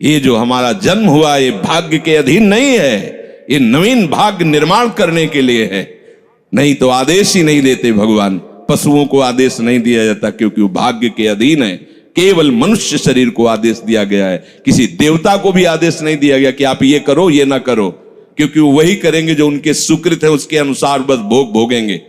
ये जो हमारा जन्म हुआ ये भाग्य के अधीन नहीं है, ये नवीन भाग्य निर्माण करने के लिए है। नहीं तो आदेश ही नहीं देते भगवान। पशुओं को आदेश नहीं दिया जाता क्योंकि वो भाग्य के अधीन है। केवल मनुष्य शरीर को आदेश दिया गया है। किसी देवता को भी आदेश नहीं दिया गया कि आप ये करो ये ना करो, क्योंकि वो वही करेंगे जो उनके सुकृत है, उसके अनुसार बस भोग भोगेंगे।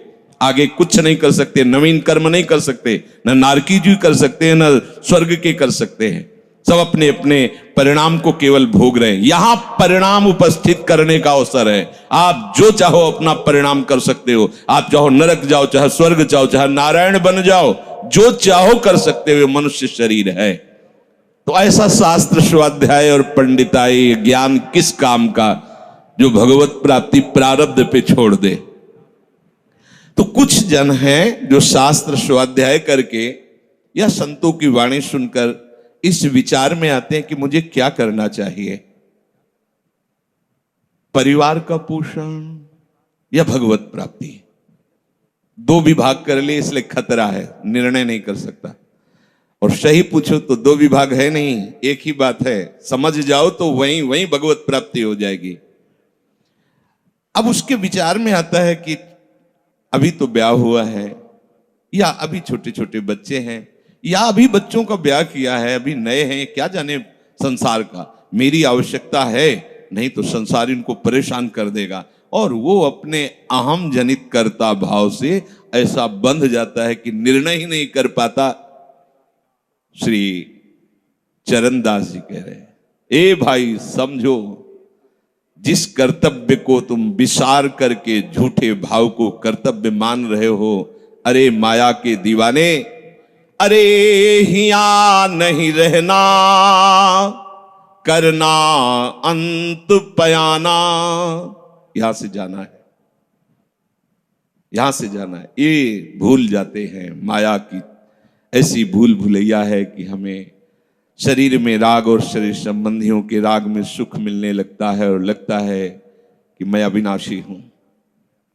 आगे कुछ नहीं कर सकते, नवीन कर्म नहीं कर सकते, न नारकी जी कर सकते हैं, न स्वर्ग के कर सकते हैं। सब अपने अपने परिणाम को केवल भोग रहे हैं। यहां परिणाम उपस्थित करने का अवसर है। आप जो चाहो अपना परिणाम कर सकते हो। आप चाहो नरक जाओ, चाहे स्वर्ग जाओ, चाहे नारायण बन जाओ, जो चाहो कर सकते हो। मनुष्य शरीर है तो ऐसा शास्त्र स्वाध्याय और पंडिताई ज्ञान किस काम का, जो भगवत प्राप्ति प्रारब्ध पे छोड़ दे। तो कुछ जन हैं जो शास्त्र स्वाध्याय करके या संतों की वाणी सुनकर इस विचार में आते हैं कि मुझे क्या करना चाहिए, परिवार का पोषण या भगवत प्राप्ति। दो विभाग कर लिए इसलिए खतरा है, निर्णय नहीं कर सकता। और सही पूछो तो दो विभाग है नहीं, एक ही बात है। समझ जाओ तो वहीं वहीं भगवत प्राप्ति हो जाएगी। अब उसके विचार में आता है कि अभी तो ब्याह हुआ है, या अभी छोटे छोटे बच्चे हैं, या अभी बच्चों का ब्याह किया है, अभी नए हैं, क्या जाने संसार का। मेरी आवश्यकता है, नहीं तो संसार इनको परेशान कर देगा। और वो अपने अहम जनित कर्ता भाव से ऐसा बंध जाता है कि निर्णय ही नहीं कर पाता। श्री चरणदास जी कह रहे हैं, ए भाई समझो, जिस कर्तव्य को तुम विसार करके झूठे भाव को कर्तव्य मान रहे हो, अरे माया के दीवाने, अरे हिया नहीं रहना, करना अंत पयाना। यहां से जाना है, यहां से जाना है। ये भूल जाते हैं। माया की ऐसी भूल भुलैया है कि हमें शरीर में राग और शरीर संबंधियों के राग में सुख मिलने लगता है और लगता है कि मैं अविनाशी हूं।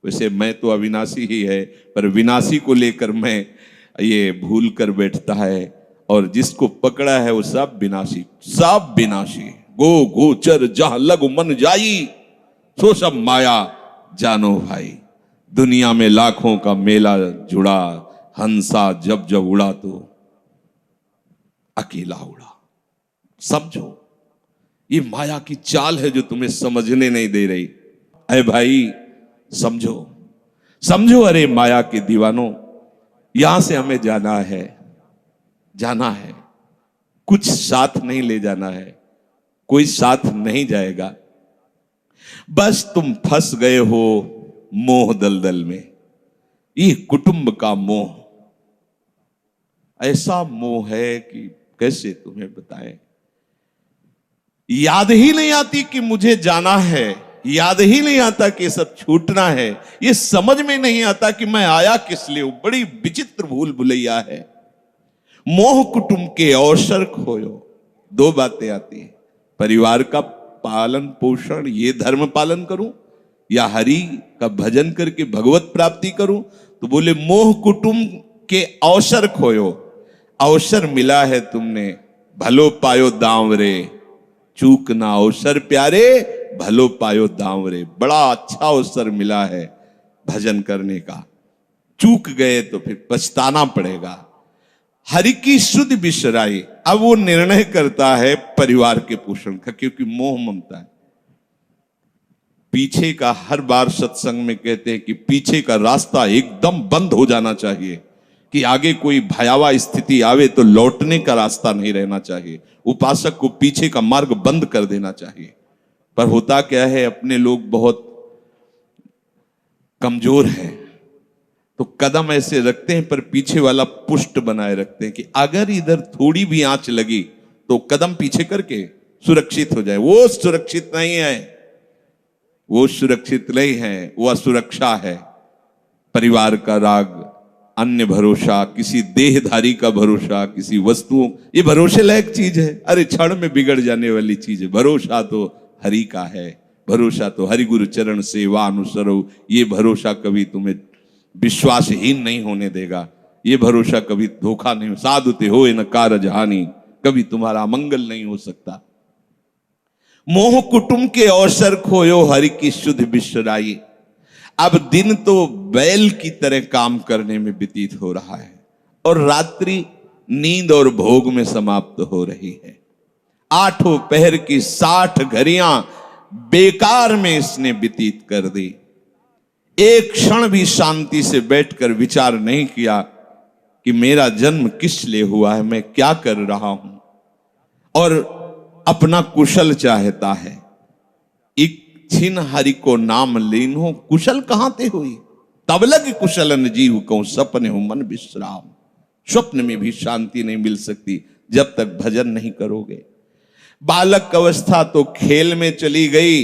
वैसे मैं तो अविनाशी ही है, पर विनाशी को लेकर मैं ये भूल कर बैठता है। और जिसको पकड़ा है वो सब विनाशी, सब विनाशी। गो गोचर जहां लग मन जाई, सो सब माया जानो भाई। दुनिया में लाखों का मेला जुड़ा, हंसा जब जब उड़ा तो अकेला उड़ा। समझो, ये माया की चाल है जो तुम्हें समझने नहीं दे रही। अरे भाई समझो, समझो, अरे माया के दीवानों, यहां से हमें जाना है, जाना है। कुछ साथ नहीं ले जाना है, कोई साथ नहीं जाएगा। बस तुम फंस गए हो मोह दलदल में। ये कुटुंब का मोह ऐसा मोह है कि कैसे तुम्हें बताएं। याद ही नहीं आती कि मुझे जाना है, याद ही नहीं आता कि सब छूटना है। ये समझ में नहीं आता कि मैं आया किस लिए। बड़ी विचित्र भूल भुलैया है। मोह कुटुंब के अवसर खोयो। दो बातें आती हैं, परिवार का पालन पोषण, ये धर्म पालन करूं, या हरि का भजन करके भगवत प्राप्ति करूं। तो बोले मोह कुटुंब के अवसर खोयो। अवसर मिला है तुमने, भलो पायो दांव रे, चूक ना अवसर प्यारे, भलो पायो दांव रे। बड़ा अच्छा अवसर मिला है भजन करने का, चूक गए तो फिर पछताना पड़ेगा। हरि की शुद्ध बिसराई। अब वो निर्णय करता है परिवार के पोषण का, क्योंकि मोह ममता है। पीछे का हर बार सत्संग में कहते हैं कि पीछे का रास्ता एकदम बंद हो जाना चाहिए, कि आगे कोई भयावह स्थिति आवे तो लौटने का रास्ता नहीं रहना चाहिए। उपासक को पीछे का मार्ग बंद कर देना चाहिए। पर होता क्या है, अपने लोग बहुत कमजोर हैं, तो कदम ऐसे रखते हैं पर पीछे वाला पुष्ट बनाए रखते हैं कि अगर इधर थोड़ी भी आंच लगी तो कदम पीछे करके सुरक्षित हो जाए। वो सुरक्षित नहीं है, वो सुरक्षित नहीं है, वो असुरक्षा है। परिवार का राग, अन्य भरोसा, किसी देहधारी का भरोसा, किसी वस्तुओं, ये भरोसे लायक चीज है। अरे क्षण में बिगड़ जाने वाली चीज है। भरोसा तो हरि का है, भरोसा तो हरि गुरु चरण सेवा अनुसरो। ये भरोसा कभी तुम्हें विश्वासहीन नहीं होने देगा। ये भरोसा कभी धोखा नहीं। साधुते हो न कारज हानि, कभी तुम्हारा अमंगल नहीं हो सकता। मोह कुटुंब के अवसर खोयो हरि की शुद्ध विश्राई। अब दिन तो बैल की तरह काम करने में व्यतीत हो रहा है और रात्रि नींद और भोग में समाप्त हो रही है। आठों पहर की 60 घड़ियां बेकार में इसने व्यतीत कर दी। एक क्षण भी शांति से बैठकर विचार नहीं किया कि मेरा जन्म किस लिए हुआ है, मैं क्या कर रहा हूं, और अपना कुशल चाहता है। इच्छिन हरि को नाम लीन्हो, कुशल कहां ते हुई। तब लग कुशलन जीव को सपने हो मन विश्राम। स्वप्न में भी शांति नहीं मिल सकती जब तक भजन नहीं करोगे। बालक अवस्था तो खेल में चली गई,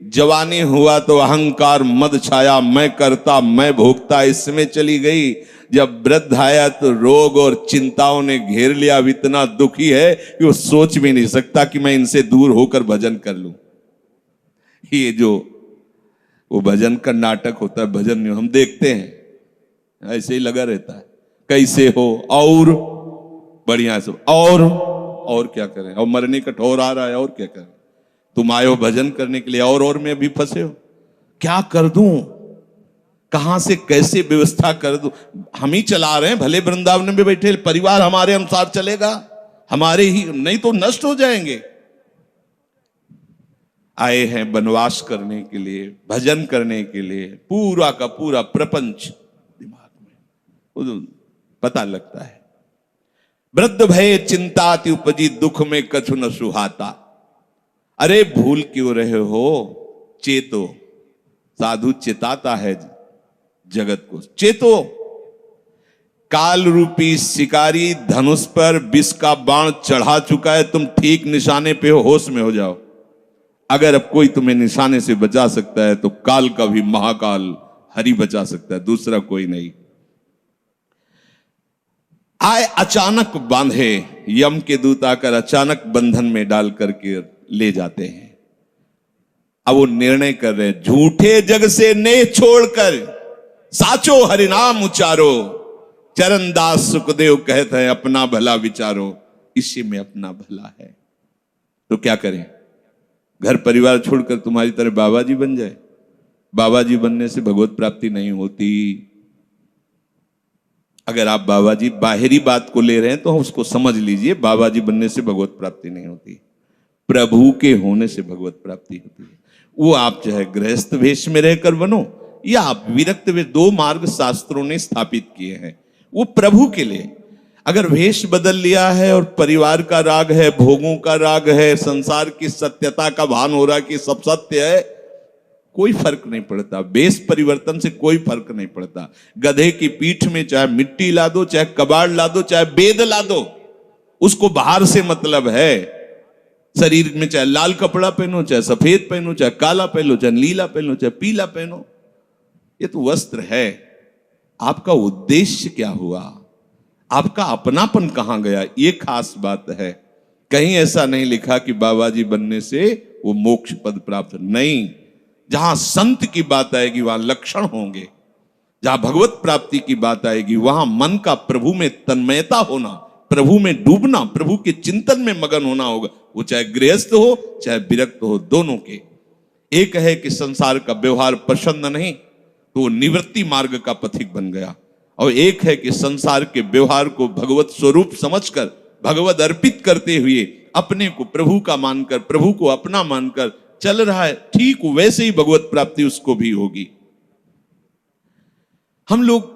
जवानी हुआ तो अहंकार मद छाया, मैं करता मैं भोगता इसमें चली गई। जब वृद्ध आया तो रोग और चिंताओं ने घेर लिया। अब इतना दुखी है कि वो सोच भी नहीं सकता कि मैं इनसे दूर होकर भजन कर लूं। ये जो वो भजन का नाटक होता है, भजन में हम देखते हैं, ऐसे ही लगा रहता है, कैसे हो और बढ़िया से, और क्या करें, और मरने का ठौर आ रहा है, और क्या करें। तुम आए हो भजन करने के लिए और में भी फंसे हो। क्या कर दूं, कहां से कैसे व्यवस्था कर दूं। हम ही चला रहे हैं, भले वृंदावन में बैठे परिवार हमारे अनुसार चलेगा, हमारे ही, नहीं तो नष्ट हो जाएंगे। आए हैं वनवास करने के लिए, भजन करने के लिए, पूरा का पूरा प्रपंच दिमाग में पता लगता है। वृद्ध भय चिंताति उपजी, दुख में कछु न सुहाता। अरे भूल क्यों रहे हो, चेतो। साधु चेताता है जगत को, चेतो। काल रूपी शिकारी धनुष पर विष का बाण चढ़ा चुका है, तुम ठीक निशाने पे हो, होश में हो जाओ। अगर अब कोई तुम्हें निशाने से बचा सकता है तो काल का भी महाकाल हरि बचा सकता है, दूसरा कोई नहीं। आए अचानक बांधे, यम के दूत आकर अचानक बंधन में डाल करके ले जाते हैं। अब वो निर्णय कर रहे हैं, झूठे जग से नेह छोड़कर साचो हरिनाम उचारो। चरणदास सुखदेव कहते हैं अपना भला विचारो, इसी में अपना भला है। तो क्या करें, घर परिवार छोड़कर तुम्हारी तरह बाबा जी बन जाए। बाबा जी बनने से भगवत प्राप्ति नहीं होती। अगर आप बाबा जी बाहरी बात को ले रहे हैं तो उसको समझ लीजिए, बाबा जी बनने से भगवत प्राप्ति नहीं होती, प्रभु के होने से भगवत प्राप्ति होती है। वो आप चाहे गृहस्थ वेश में रहकर बनो या आप विरक्त वेश, 2 मार्ग शास्त्रों ने स्थापित किए हैं, वो प्रभु के लिए। अगर वेश बदल लिया है और परिवार का राग है, भोगों का राग है, संसार की सत्यता का भान हो रहा है कि सब सत्य है, कोई फर्क नहीं पड़ता। वेश परिवर्तन से कोई फर्क नहीं पड़ता। गधे की पीठ में चाहे मिट्टी ला दो, चाहे कबाड़ ला दो, चाहे बेद ला दो, उसको बाहर से मतलब है। शरीर में चाहे लाल कपड़ा पहनो, चाहे सफेद पहनो, चाहे काला पहनो, चाहे नीला पहनो, चाहे पीला पहनो, ये तो वस्त्र है। आपका उद्देश्य क्या हुआ, आपका अपनापन कहां गया, ये खास बात है। कहीं ऐसा नहीं लिखा कि बाबा जी बनने से वो मोक्ष पद प्राप्त, नहीं। जहां संत की बात आएगी वहां लक्षण होंगे, जहां भगवत प्राप्ति की बात आएगी वहां मन का प्रभु में तन्मयता होना, प्रभु में डूबना, प्रभु के चिंतन में मगन होना होगा। वो चाहे गृहस्थ हो चाहे विरक्त हो, दोनों के। एक है कि संसार का व्यवहार पसंद नहीं तो वो निवृत्ति मार्ग का पथिक बन गया, और एक है कि संसार के व्यवहार को भगवत स्वरूप समझकर, भगवत अर्पित करते हुए अपने को प्रभु का मानकर, प्रभु को अपना मानकर चल रहा है, ठीक वैसे ही भगवत प्राप्ति उसको भी होगी। हम लोग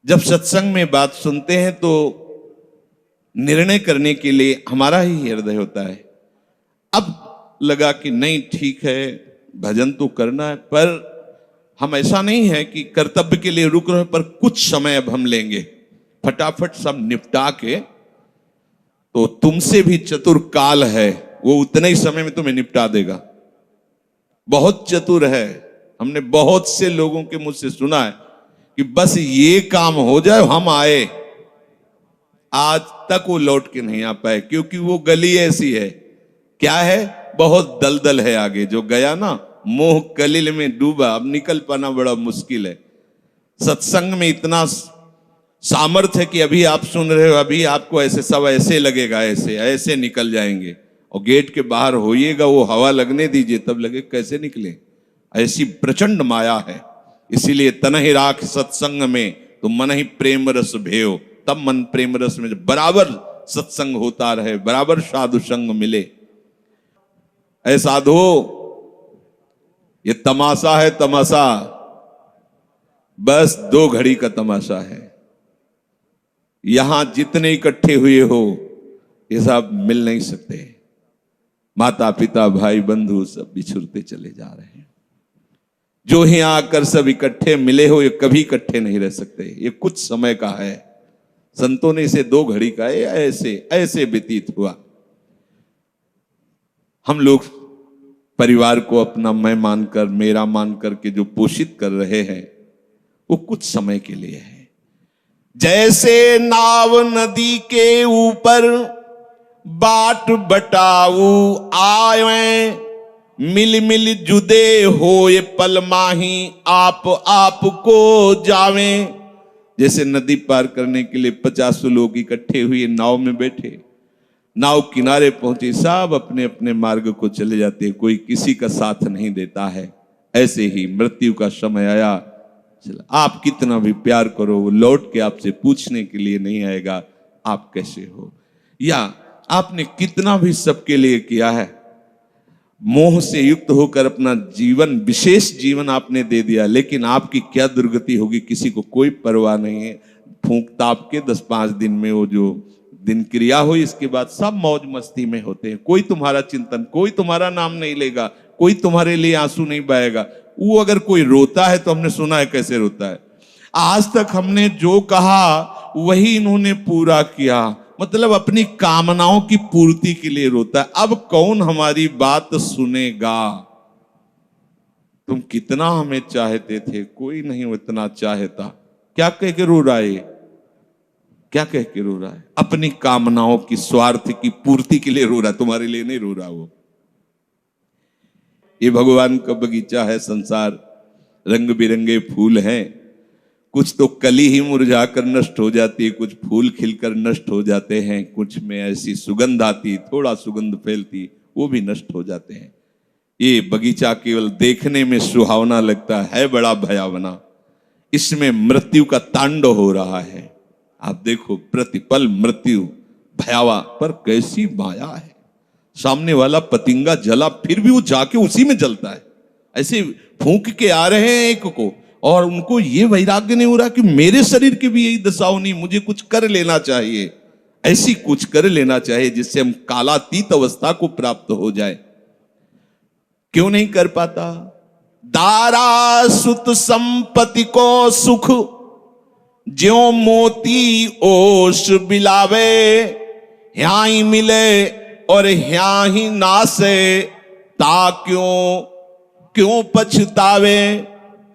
जब सत्संग में बात सुनते हैं तो निर्णय करने के लिए हमारा ही हृदय होता है। अब लगा कि नहीं ठीक है, भजन तो करना है, पर हम ऐसा नहीं है कि कर्तव्य के लिए रुक रहे, पर कुछ समय अब हम लेंगे, फटाफट सब निपटा के। तो तुमसे भी चतुर काल है, वो उतने ही समय में तुम्हें निपटा देगा। बहुत चतुर है। हमने बहुत से लोगों के मुझ से सुना है कि बस ये काम हो जाए हम आए, आज तक वो लौट के नहीं आ पाए, क्योंकि वो गली ऐसी है, क्या है, बहुत दलदल है आगे। जो गया ना मोह कलिल में डूबा, अब निकल पाना बड़ा मुश्किल है। सत्संग में इतना सामर्थ्य है कि अभी आप सुन रहे हो, अभी आपको ऐसे सब ऐसे लगेगा, ऐसे ऐसे निकल जाएंगे, और गेट के बाहर होइएगा, वो हवा लगने दीजिए, तब लगे कैसे निकले। ऐसी प्रचंड माया है। इसीलिए तन ही राख सत्संग में तो मन ही प्रेम रस भेयो, तब मन प्रेम रस में बराबर सत्संग होता रहे, बराबर साधु संग मिले। ऐ साधु, ये तमाशा है, तमाशा बस 2 घड़ी का तमाशा है। यहां जितने इकट्ठे हुए हो ये सब मिल नहीं सकते। माता पिता भाई बंधु सब बिछुड़ते चले जा रहे हैं। जो ही आकर सब इकट्ठे मिले हो, ये कभी इकट्ठे नहीं रह सकते। ये कुछ समय का है। संतों ने इसे 2 घड़ी का है, ऐसे ऐसे व्यतीत हुआ। हम लोग परिवार को अपना मैं मानकर, मेरा मानकर के जो पोषित कर रहे हैं, वो कुछ समय के लिए है। जैसे नाव नदी के ऊपर बाट बटाऊ आए, मिल मिल जुदे होए पल माही आप को जावे। जैसे नदी पार करने के लिए 50 लोग इकट्ठे हुए नाव में बैठे, नाव किनारे पहुंची, सब अपने अपने मार्ग को चले जाते, कोई किसी का साथ नहीं देता है। ऐसे ही मृत्यु का समय आया, चला आप कितना भी प्यार करो, वो लौट के आपसे पूछने के लिए नहीं आएगा आप कैसे हो, या आपने कितना भी सबके लिए किया है, मोह से युक्त होकर अपना जीवन, विशेष जीवन आपने दे दिया, लेकिन आपकी क्या दुर्गति होगी किसी को कोई परवाह नहीं है। फूंक ताप के 10-5 दिन में वो जो दिन क्रिया हुई, इसके बाद सब मौज मस्ती में होते हैं। कोई तुम्हारा चिंतन, कोई तुम्हारा नाम नहीं लेगा, कोई तुम्हारे लिए आंसू नहीं बहाएगा। वो अगर कोई रोता है तो हमने सुना है कैसे रोता है। आज तक हमने जो कहा वही इन्होंने पूरा किया, मतलब अपनी कामनाओं की पूर्ति के लिए रोता है। अब कौन हमारी बात सुनेगा। तुम कितना हमें चाहते थे, कोई नहीं उतना चाहता। क्या कह के रो रहा है, क्या कह के रो रहा है? अपनी कामनाओं की, स्वार्थ की पूर्ति के लिए रो रहा है, तुम्हारे लिए नहीं रो रहा। वो ये भगवान का बगीचा है संसार, रंग बिरंगे फूल हैं। कुछ तो कली ही मुरझा कर नष्ट हो जाती है, कुछ फूल खिलकर नष्ट हो जाते हैं, कुछ में ऐसी सुगंध आती, थोड़ा सुगंध फैलती, वो भी नष्ट हो जाते हैं। ये बगीचा केवल देखने में सुहावना लगता है बड़ा भयावना। इसमें मृत्यु का तांडव हो रहा है। आप देखो, प्रतिपल मृत्यु भयावा, पर कैसी माया है। सामने वाला पतिंगा जला, फिर भी वो जाके उसी में जलता है। ऐसे फूंक के आ रहे हैं एक को, और उनको ये वैराग्य नहीं हो रहा कि मेरे शरीर की भी यही दशा होनी, मुझे कुछ कर लेना चाहिए। ऐसी कुछ कर लेना चाहिए जिससे हम कालातीत अवस्था को प्राप्त हो जाए। क्यों नहीं कर पाता? दारा सुत संपत्ति को सुख, ज्यों मोती ओस बिलावे, ह्या ही मिले और ह्या ही नासे, ता क्यों पछतावे।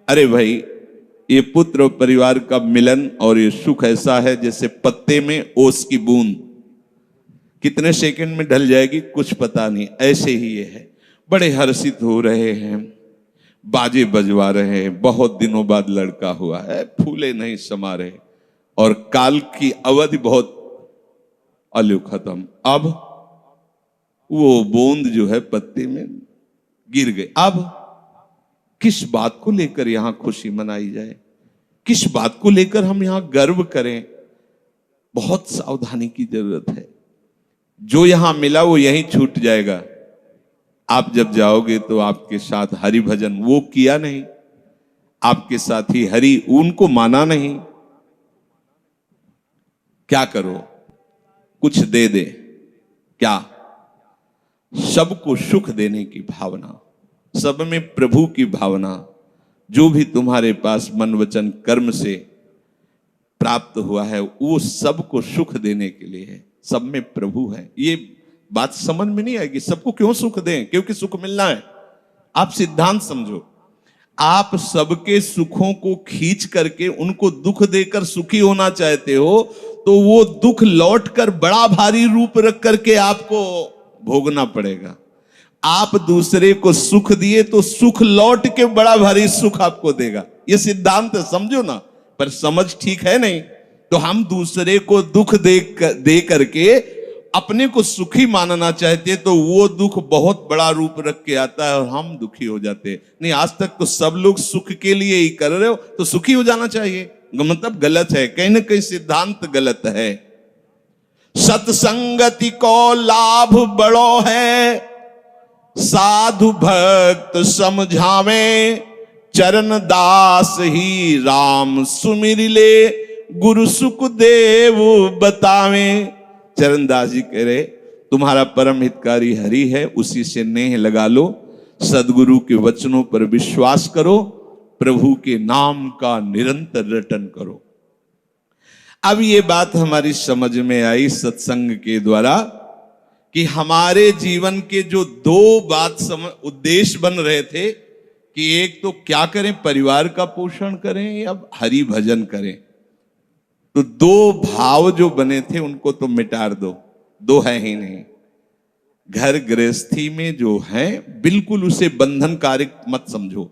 अरे भाई, ये पुत्र और परिवार का मिलन और ये सुख ऐसा है जैसे पत्ते में ओस की बूंद, कितने सेकंड में ढल जाएगी कुछ पता नहीं। ऐसे ही ये है। बड़े हर्षित हो रहे हैं, बाजे बजवा रहे हैं, बहुत दिनों बाद लड़का हुआ है, फूले नहीं समा रहे, और काल की अवधि बहुत अलू खत्म। अब वो बूंद जो है पत्ते में गिर गई। अब किस बात को लेकर यहां खुशी मनाई जाए, किस बात को लेकर हम यहां गर्व करें? बहुत सावधानी की जरूरत है। जो यहां मिला वो यहीं छूट जाएगा। आप जब जाओगे तो आपके साथ हरि भजन वो किया नहीं, आपके साथ ही हरि उनको माना नहीं। क्या करो? कुछ दे दे, क्या? सबको सुख देने की भावना, सब में प्रभु की भावना, जो भी तुम्हारे पास मन वचन कर्म से प्राप्त हुआ है वो सबको सुख देने के लिए है। सब में प्रभु है। ये बात समझ में नहीं आएगी। सबको क्यों सुख दें? क्योंकि सुख मिलना है। आप सिद्धांत समझो। आप सबके सुखों को खींच करके उनको दुख देकर सुखी होना चाहते हो, तो वो दुख लौटकर बड़ा भारी रूप रख करके आपको भोगना पड़ेगा। आप दूसरे को सुख दिए तो सुख लौट के बड़ा भारी सुख आपको देगा। ये सिद्धांत समझो ना, पर समझ ठीक है नहीं। तो हम दूसरे को दुख दे करके अपने को सुखी मानना चाहते तो वो दुख बहुत बड़ा रूप रख के आता है और हम दुखी हो जाते हैं। नहीं, आज तक तो सब लोग सुख के लिए ही कर रहे हो, तो सुखी हो जाना चाहिए। मतलब गलत है, कहीं ना कहीं सिद्धांत गलत है। सत्संगति को लाभ बड़ो है, साधु भक्त समझावे, चरण दास ही राम सुमिर ले, गुरु सुखदेव बतावे। चरणदास जी कह रहे तुम्हारा परम हितकारी हरि है, उसी से नेह लगा लो, सदगुरु के वचनों पर विश्वास करो, प्रभु के नाम का निरंतर रटन करो। अब ये बात हमारी समझ में आई सत्संग के द्वारा कि हमारे जीवन के जो दो उद्देश्य बन रहे थे कि एक तो क्या करें, परिवार का पोषण करें या हरि भजन करें, तो दो भाव जो बने थे उनको तो मिटार दो, दो है ही नहीं। घर गृहस्थी में जो है बिल्कुल उसे बंधनकारी मत समझो,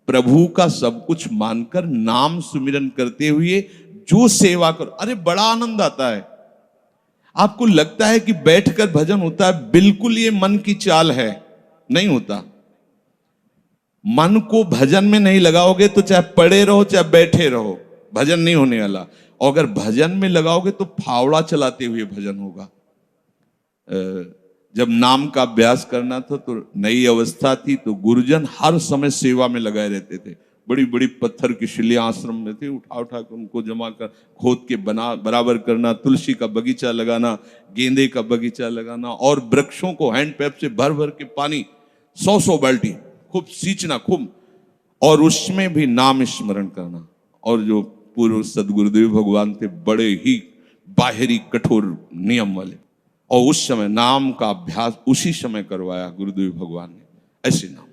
प्रभु का सब कुछ मानकर नाम सुमिरन करते हुए जो सेवा करो। अरे बड़ा आनंद आता है। आपको लगता है कि बैठकर भजन होता है, बिल्कुल ये मन की चाल है, नहीं होता। मन को भजन में नहीं लगाओगे तो चाहे पड़े रहो चाहे बैठे रहो, भजन नहीं होने वाला। और अगर भजन में लगाओगे तो फावड़ा चलाते हुए भजन होगा। जब नाम का अभ्यास करना था तो नई अवस्था थी, तो गुरुजन हर समय सेवा में लगाए रहते थे। बड़ी बड़ी पत्थर की शिलियां आश्रम में थी, उठा उठा कर उनको जमा कर खोद के बना बराबर करना, तुलसी का बगीचा लगाना, गेंदे का बगीचा लगाना, और वृक्षों को हैंड पैप से भर भर के पानी 100 बाल्टी खूब सींचना खूब, और उसमें भी नाम स्मरण करना। और जो पूर्व सदगुरुदेव भगवान थे बड़े ही बाहरी कठोर नियम वाले, और उस समय नाम का अभ्यास उसी समय करवाया गुरुदेव भगवान ने। ऐसे नाम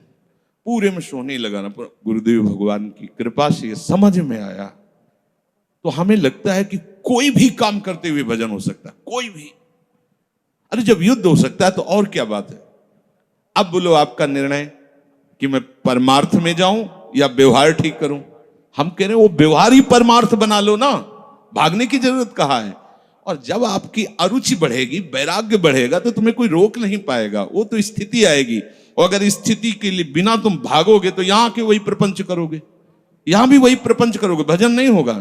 पूरे में सोने लगाना, गुरुदेव भगवान की कृपा से ये समझ में आया। तो हमें लगता है कि कोई भी काम करते हुए भजन हो सकता है, कोई भी। अरे जब युद्ध हो सकता है तो और क्या बात है। अब बोलो आपका निर्णय कि मैं परमार्थ में जाऊं या व्यवहार ठीक करूं। हम कह रहे हैं वो व्यवहार ही परमार्थ बना लो ना, भागने की जरूरत कहाँ है। और जब आपकी अरुचि बढ़ेगी, वैराग्य बढ़ेगा, तो तुम्हें कोई रोक नहीं पाएगा, वो तो स्थिति आएगी। और अगर स्थिति के लिए बिना तुम भागोगे तो यहां के वही प्रपंच करोगे, यहां भी वही प्रपंच करोगे, भजन नहीं होगा।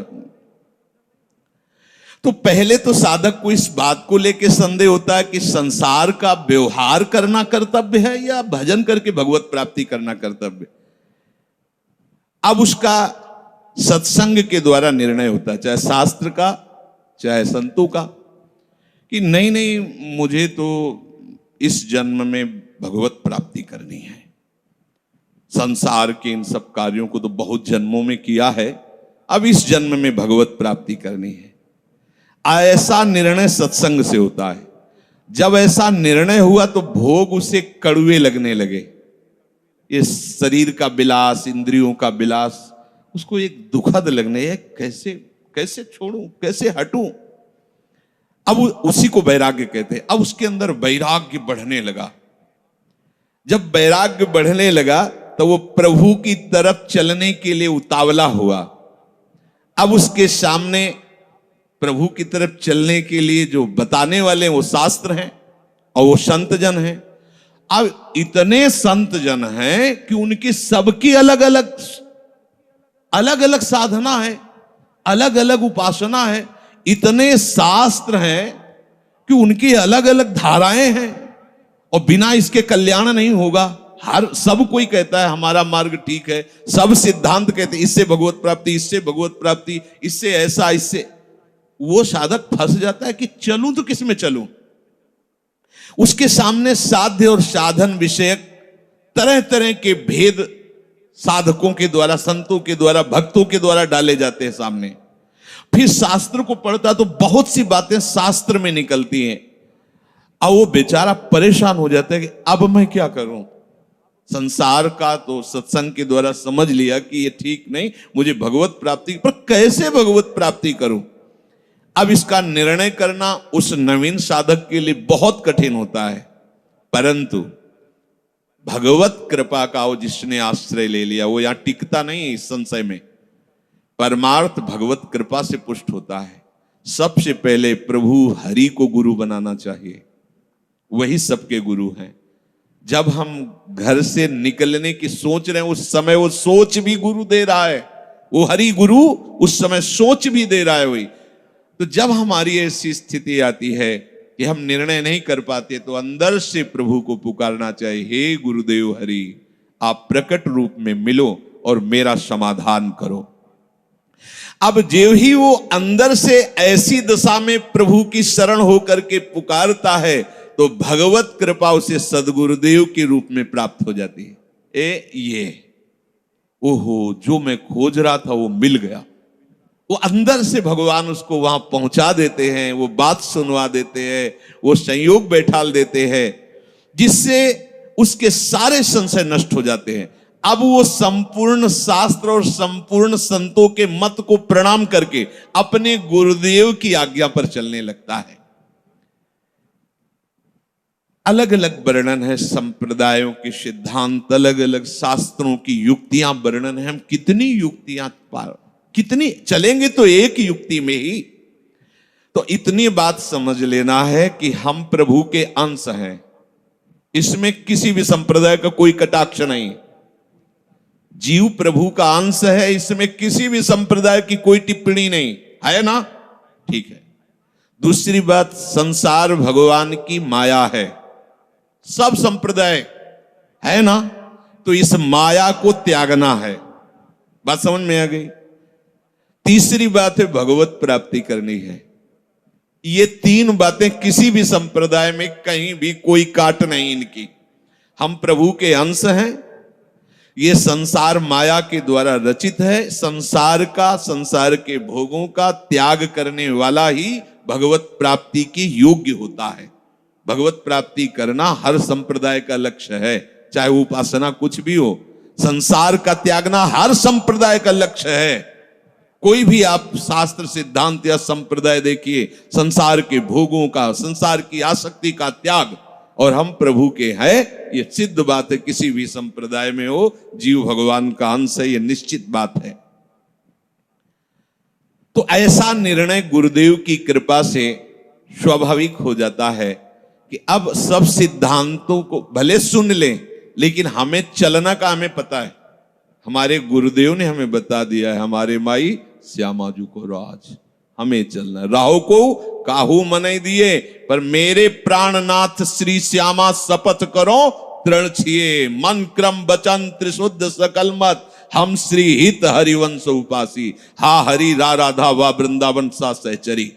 तो पहले तो साधक को इस बात को लेकर संदेह होता है कि संसार का व्यवहार करना कर्तव्य है या भजन करके भगवत प्राप्ति करना कर्तव्य। अब उसका सत्संग के द्वारा निर्णय होता है, चाहे शास्त्र का चाहे संतों का, कि नहीं नहीं मुझे तो इस जन्म में भगवत प्राप्ति करनी है। संसार के इन सब कार्यों को तो बहुत जन्मों में किया है, अब इस जन्म में भगवत प्राप्ति करनी है। ऐसा निर्णय सत्संग से होता है। जब ऐसा निर्णय हुआ तो भोग उसे कड़वे लगने लगे। ये शरीर का विलास, इंद्रियों का विलास उसको एक दुखद लगने है, कैसे कैसे छोड़ूं, कैसे हटूं। अब उसी को वैराग्य कहते हैं। अब उसके अंदर वैराग्य बढ़ने लगा। जब वैराग्य बढ़ने लगा तो वो प्रभु की तरफ चलने के लिए उतावला हुआ। अब उसके सामने प्रभु की तरफ चलने के लिए जो बताने वाले वो शास्त्र हैं और वो संत जन हैं। अब इतने संत जन हैं कि उनकी सबकी अलग अलग साधना है, अलग अलग उपासना है। इतने शास्त्र हैं कि उनकी अलग अलग धाराएं हैं, और बिना इसके कल्याण नहीं होगा। सब कोई कहता है हमारा मार्ग ठीक है, सब सिद्धांत कहते हैं इससे भगवत प्राप्ति, इससे भगवत प्राप्ति, इससे ऐसा, इससे। वो साधक फंस जाता है कि चलूं तो किस में चलूं। उसके सामने साध्य और साधन विषयक तरह तरह के भेद साधकों के द्वारा, संतों के द्वारा, भक्तों के द्वारा डाले जाते हैं सामने। फिर शास्त्र को पढ़ता तो बहुत सी बातें शास्त्र में निकलती हैं, और वो बेचारा परेशान हो जाता है कि अब मैं क्या करूं। संसार का तो सत्संग के द्वारा समझ लिया कि ये ठीक नहीं, मुझे भगवत प्राप्ति, पर कैसे भगवत प्राप्ति करूं। अब इसका निर्णय करना उस नवीन साधक के लिए बहुत कठिन होता है। परंतु भगवत कृपा का वो जिसने आश्रय ले लिया वो यहां टिकता नहीं है इस संशय में। परमार्थ भगवत कृपा से पुष्ट होता है। सबसे पहले प्रभु हरि को गुरु बनाना चाहिए। वही सबके गुरु हैं। जब हम घर से निकलने की सोच रहे हैं उस समय वो सोच भी गुरु दे रहा है, वो हरि गुरु उस समय सोच भी दे रहा है वही। तो जब हमारी ऐसी स्थिति आती है कि हम निर्णय नहीं कर पाते तो अंदर से प्रभु को पुकारना चाहिए, हे गुरुदेव हरि, आप प्रकट रूप में मिलो और मेरा समाधान करो। अब जो ही वो अंदर से ऐसी दशा में प्रभु की शरण होकर के पुकारता है तो भगवत कृपा उसे सदगुरुदेव के रूप में प्राप्त हो जाती है। ये ओहो, जो मैं खोज रहा था वो मिल गया। वो अंदर से भगवान उसको वहां पहुंचा देते हैं, वो बात सुनवा देते हैं, वो संयोग बैठाल देते हैं, जिससे उसके सारे संशय नष्ट हो जाते हैं। अब वो संपूर्ण शास्त्र और संपूर्ण संतों के मत को प्रणाम करके अपने गुरुदेव की आज्ञा पर चलने लगता है। अलग अलग वर्णन है संप्रदायों के सिद्धांत, अलग अलग शास्त्रों की युक्तियां वर्णन है। हम कितनी युक्तियां कितनी चलेंगे तो एक युक्ति में ही। तो इतनी बात समझ लेना है कि हम प्रभु के अंश हैं, इसमें किसी भी संप्रदाय का कोई कटाक्ष नहीं। जीव प्रभु का अंश है, इसमें किसी भी संप्रदाय की कोई टिप्पणी नहीं है ना, ठीक है। दूसरी बात, संसार भगवान की माया है, सब संप्रदाय है ना, तो इस माया को त्यागना है। बात समझ में आ गई। तीसरी बात है भगवत प्राप्ति करनी है। ये तीन बातें किसी भी संप्रदाय में कहीं भी कोई काट नहीं इनकी। हम प्रभु के अंश हैं, ये संसार माया के द्वारा रचित है। संसार का, संसार के भोगों का त्याग करने वाला ही भगवत प्राप्ति की योग्य होता है। भगवत प्राप्ति करना हर संप्रदाय का लक्ष्य है, चाहे उपासना कुछ भी हो। संसार का त्यागना हर संप्रदाय का लक्ष्य है। कोई भी आप शास्त्र सिद्धांत या संप्रदाय देखिए, संसार के भोगों का, संसार की आसक्ति का त्याग, और हम प्रभु के हैं, ये सिद्ध बात है। किसी भी संप्रदाय में हो, जीव भगवान का अंश है, ये निश्चित बात है। तो ऐसा निर्णय गुरुदेव की कृपा से स्वाभाविक हो जाता है कि अब सब सिद्धांतों को भले सुन लें, लेकिन हमें चलना का हमें पता है। हमारे गुरुदेव ने हमें बता दिया है, हमारे माई श्यामाजू को राज, हमें चलना। राहो को काहू मनाई दिए, पर मेरे प्राणनाथ श्री श्यामा शपथ करो तृण छिए, मन क्रम वचन त्रिशुद्ध सकल मत, हम श्री हित हरिवंश उपासी, हा हरि रा राधा वा वृंदावन सा सहचरी।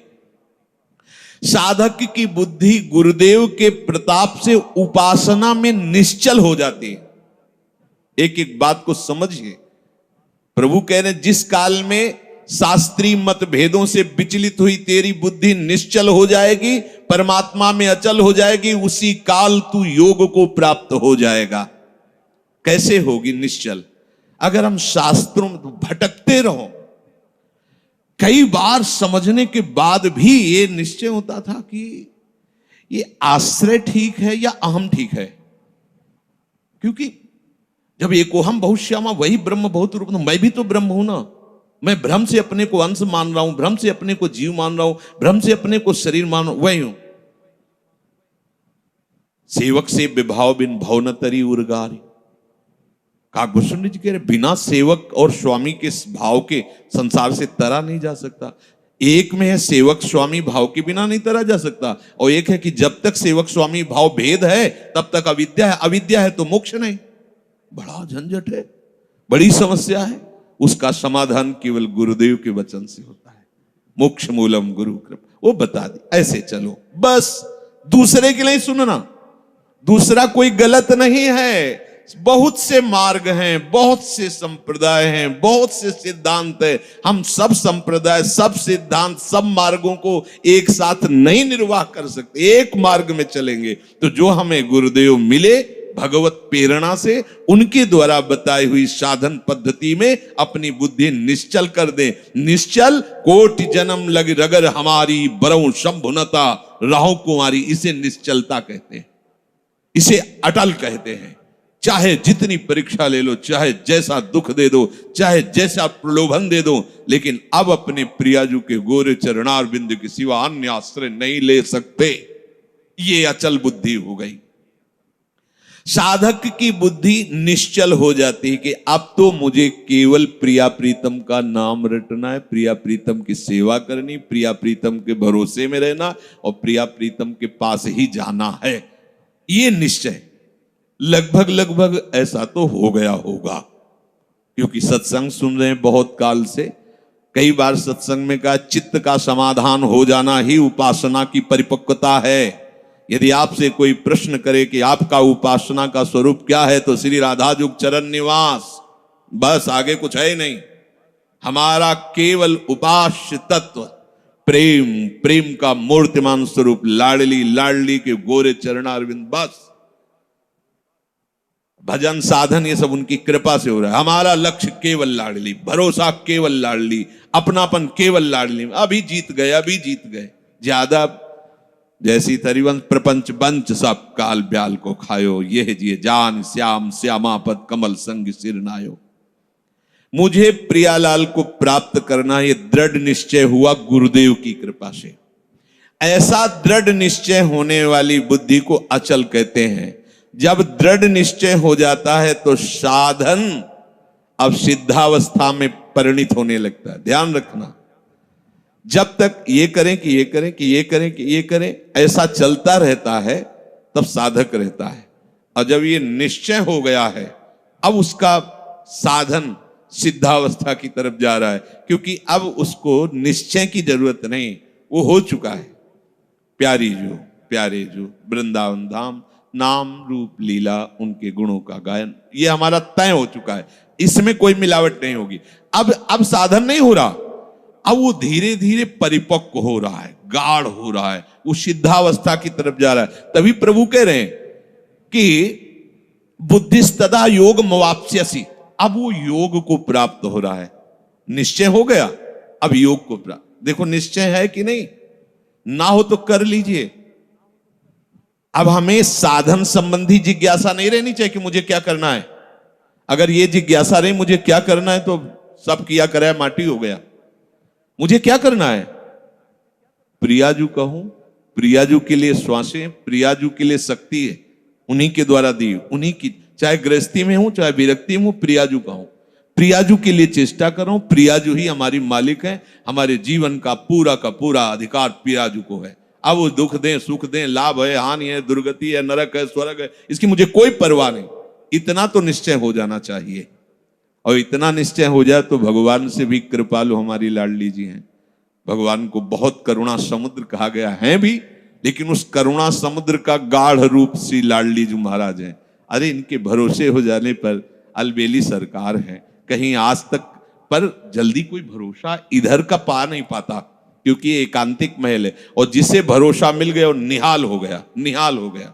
साधक की बुद्धि गुरुदेव के प्रताप से उपासना में निश्चल हो जाती है। एक एक बात को समझिए। प्रभु कह रहे, जिस काल में शास्त्रीय मतभेदों से विचलित हुई तेरी बुद्धि निश्चल हो जाएगी, परमात्मा में अचल हो जाएगी, उसी काल तू योग को प्राप्त हो जाएगा। कैसे होगी निश्चल? अगर हम शास्त्रों में भटकते रहो, कई बार समझने के बाद भी ये निश्चय होता था कि ये आश्रय ठीक है या अहम ठीक है। क्योंकि जब एको हम बहुत श्यामा वही ब्रह्म बहुत रूप, मैं भी तो ब्रह्म हूं ना। मैं भ्रम से अपने को अंश मान रहा हूं, भ्रम से अपने को जीव मान रहा हूं, भ्रम से अपने को शरीर मान रहा हूं, वही हूं। सेवक से विभाव बिन भव न तरी उर्गारी। काकभूषण जी कह रहे, बिना सेवक और स्वामी के भाव के संसार से तरा नहीं जा सकता। एक में है सेवक स्वामी भाव के बिना नहीं तरा जा सकता, और एक है कि जब तक सेवक स्वामी भाव भेद है तब तक अविद्या है, अविद्या है तो मोक्ष नहीं। बड़ा झंझट है, बड़ी समस्या है। उसका समाधान केवल गुरुदेव के वचन से होता है। मोक्ष मूलम गुरु कृपा, वो बता दी, ऐसे चलो बस। दूसरे के लिए सुनना, दूसरा कोई गलत नहीं है। बहुत से मार्ग हैं, बहुत से संप्रदाय हैं, बहुत से सिद्धांत है। हम सब संप्रदाय, सब सिद्धांत, सब मार्गों को एक साथ नहीं निर्वाह कर सकते। एक मार्ग में चलेंगे तो जो हमें गुरुदेव मिले भगवत प्रेरणा से, उनके द्वारा बताई हुई साधन पद्धति में अपनी बुद्धि निश्चल कर दे। निश्चल कोटि जन्म लग रगर हमारी, बरऊ शंभुनता राहु कुमारी, इसे निश्चलता कहते हैं, इसे अटल कहते हैं। चाहे जितनी परीक्षा ले लो, चाहे जैसा दुख दे दो, चाहे जैसा प्रलोभन दे दो, लेकिन अब अपने प्रियाजू के गोरे चरणार बिंदु के सिवा अन्य आश्रय नहीं ले सकते। ये अचल बुद्धि हो गई। साधक की बुद्धि निश्चल हो जाती है कि अब तो मुझे केवल प्रिया प्रीतम का नाम रटना है, प्रिया प्रीतम की सेवा करनी, प्रिया प्रीतम के भरोसे में रहना और प्रिया प्रीतम के पास ही जाना है। ये निश्चय लगभग लगभग ऐसा तो हो गया होगा, क्योंकि सत्संग सुन रहे हैं बहुत काल से। कई बार सत्संग में कहा चित्त का समाधान हो जाना ही उपासना की परिपक्वता है। यदि आपसे कोई प्रश्न करे कि आपका उपासना का स्वरूप क्या है, तो श्री राधाजुग चरण निवास, बस आगे कुछ है ही नहीं। हमारा केवल उपास्य तत्व प्रेम, प्रेम का मूर्तिमान स्वरूप लाडली लाडली के गोरे चरणारविंद, बस भजन साधन ये सब उनकी कृपा से हो रहा है। हमारा लक्ष्य केवल लाडली, भरोसा केवल लाडली, अपनापन केवल लाडली। अभी जीत गए, अभी जीत गए। ज्यादा जैसी तरिवंश प्रपंच बंच सब काल ब्याल को खायो, यह जिये जान श्याम श्यामापद कमल संग सिर नायो। मुझे प्रियालाल को प्राप्त करना ये दृढ़ निश्चय हुआ गुरुदेव की कृपा से। ऐसा दृढ़ निश्चय होने वाली बुद्धि को अचल कहते हैं। जब दृढ़ निश्चय हो जाता है तो साधन अब सिद्धावस्था में परिणित होने लगता है। ध्यान रखना, जब तक ये करें कि ये करें कि ये करें कि ये करें ऐसा चलता रहता है तब साधक रहता है। और जब ये निश्चय हो गया है अब उसका साधन सिद्धावस्था की तरफ जा रहा है, क्योंकि अब उसको निश्चय की जरूरत नहीं, वो हो चुका है। प्यारी जो प्यारे जो वृंदावन धाम, नाम रूप लीला उनके गुणों का गायन, ये हमारा तय हो चुका है। इसमें कोई मिलावट नहीं होगी। अब साधन नहीं हो रहा, अब वो धीरे धीरे परिपक्व हो रहा है, गाढ़ हो रहा है, वो सिद्धावस्था की तरफ जा रहा है। तभी प्रभु कह रहे हैं कि बुद्धिस्तदा योग मवाप्स्यसि, अब वो योग को प्राप्त हो रहा है। निश्चय हो गया, अब योग को प्राप्त। देखो निश्चय है कि नहीं, ना हो तो कर लीजिए। अब हमें साधन संबंधी जिज्ञासा नहीं रहनी चाहिए कि मुझे क्या करना है। अगर ये जिज्ञासा रही मुझे क्या करना है तो सब किया कराया माटी हो गया। मुझे क्या करना है, प्रियाजू कहूं, प्रियाजू के लिए श्वासें, प्रियाजू के लिए शक्ति है, उन्हीं के द्वारा दी, उन्हीं की, चाहे गृहस्थी में हूं चाहे विरक्ति में हूं, प्रियाजू कहूं, प्रियाजू के लिए चेष्टा करूं। प्रियाजू ही हमारी मालिक है, हमारे जीवन का पूरा अधिकार प्रियाजू को है। अब वो दुख दें सुख दें, लाभ है हानि है, दुर्गति है नरक है स्वर्ग है, इसकी मुझे कोई परवाह नहीं। इतना तो निश्चय हो जाना चाहिए। और इतना निश्चय हो जाए तो भगवान से भी कृपालु हमारी लाडली जी हैं। भगवान को बहुत करुणा समुद्र कहा गया है भी, लेकिन उस करुणा समुद्र का गाढ़ रूप श्री लाडली जी महाराज हैं। अरे इनके भरोसे हो जाने पर अलबेली सरकार है, कहीं आज तक पर जल्दी कोई भरोसा इधर का पा नहीं पाता, क्योंकि ये एकांतिक महल है। और जिसे भरोसा मिल गया वो निहाल हो गया, निहाल हो गया।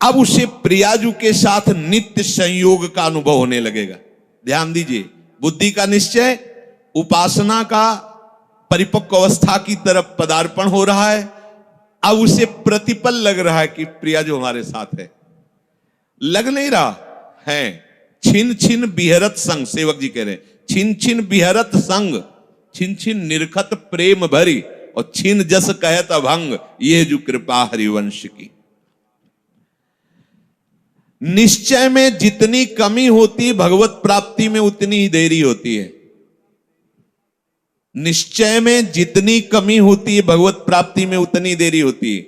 अब उसे प्रियाजू के साथ नित्य संयोग का अनुभव होने लगेगा। ध्यान दीजिए, बुद्धि का निश्चय, उपासना का परिपक्व अवस्था की तरफ पदार्पण हो रहा है। अब उसे प्रतिपल लग रहा है कि प्रियाजू हमारे साथ है। लग नहीं रहा है, छिन छिन बिहरत संग, सेवक जी कह रहे हैं, छिन छिन बिहरत संग, छिन छिन निरखत प्रेम भरी, और छिन जस कहत अभंग, ये जो कृपा हरिवंश की। निश्चय में जितनी कमी होती भगवत प्राप्ति में उतनी ही देरी होती है। निश्चय में जितनी कमी होती है भगवत प्राप्ति में उतनी देरी होती है।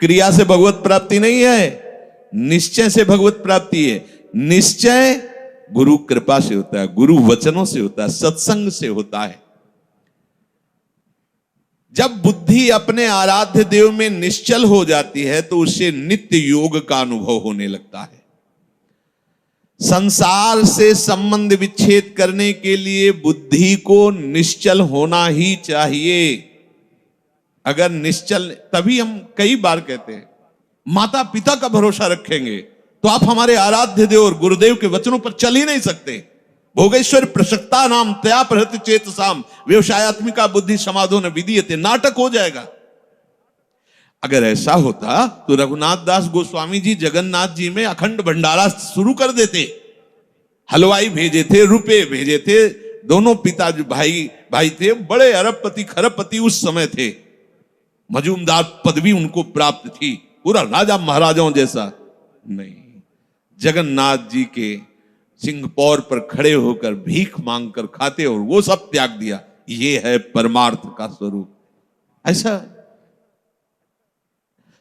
क्रिया से भगवत प्राप्ति नहीं है, निश्चय से भगवत प्राप्ति है। निश्चय गुरु कृपा से होता है, गुरु वचनों से होता है, सत्संग से होता है। जब बुद्धि अपने आराध्य देव में निश्चल हो जाती है तो उसे नित्य योग का अनुभव होने लगता है। संसार से संबंध विच्छेद करने के लिए बुद्धि को निश्चल होना ही चाहिए। अगर निश्चल, तभी हम कई बार कहते हैं माता पिता का भरोसा रखेंगे तो आप हमारे आराध्य देव और गुरुदेव के वचनों पर चल ही नहीं सकते। भोगेश्वर प्रसक्ता नाम तया प्रहृत चेतसाम व्यवसायत्मिका बुद्धि समाधो न विधीयते, नाटक हो जाएगा। अगर ऐसा होता तो रघुनाथ दास गोस्वामी जी जगन्नाथ जी में अखंड भंडारा शुरू कर देते। हलवाई भेजे थे, रुपए भेजे थे, दोनों पिता जो भाई थे बड़े अरबपति खरबपति उस समय थे। मजूमदार पदवी उनको प्राप्त थी, पूरा राजा महाराजाओं जैसा नहीं। जगन्नाथ जी के सिंहपौर पर खड़े होकर भीख मांगकर खाते और वो सब त्याग दिया। ये है परमार्थ का स्वरूप। ऐसा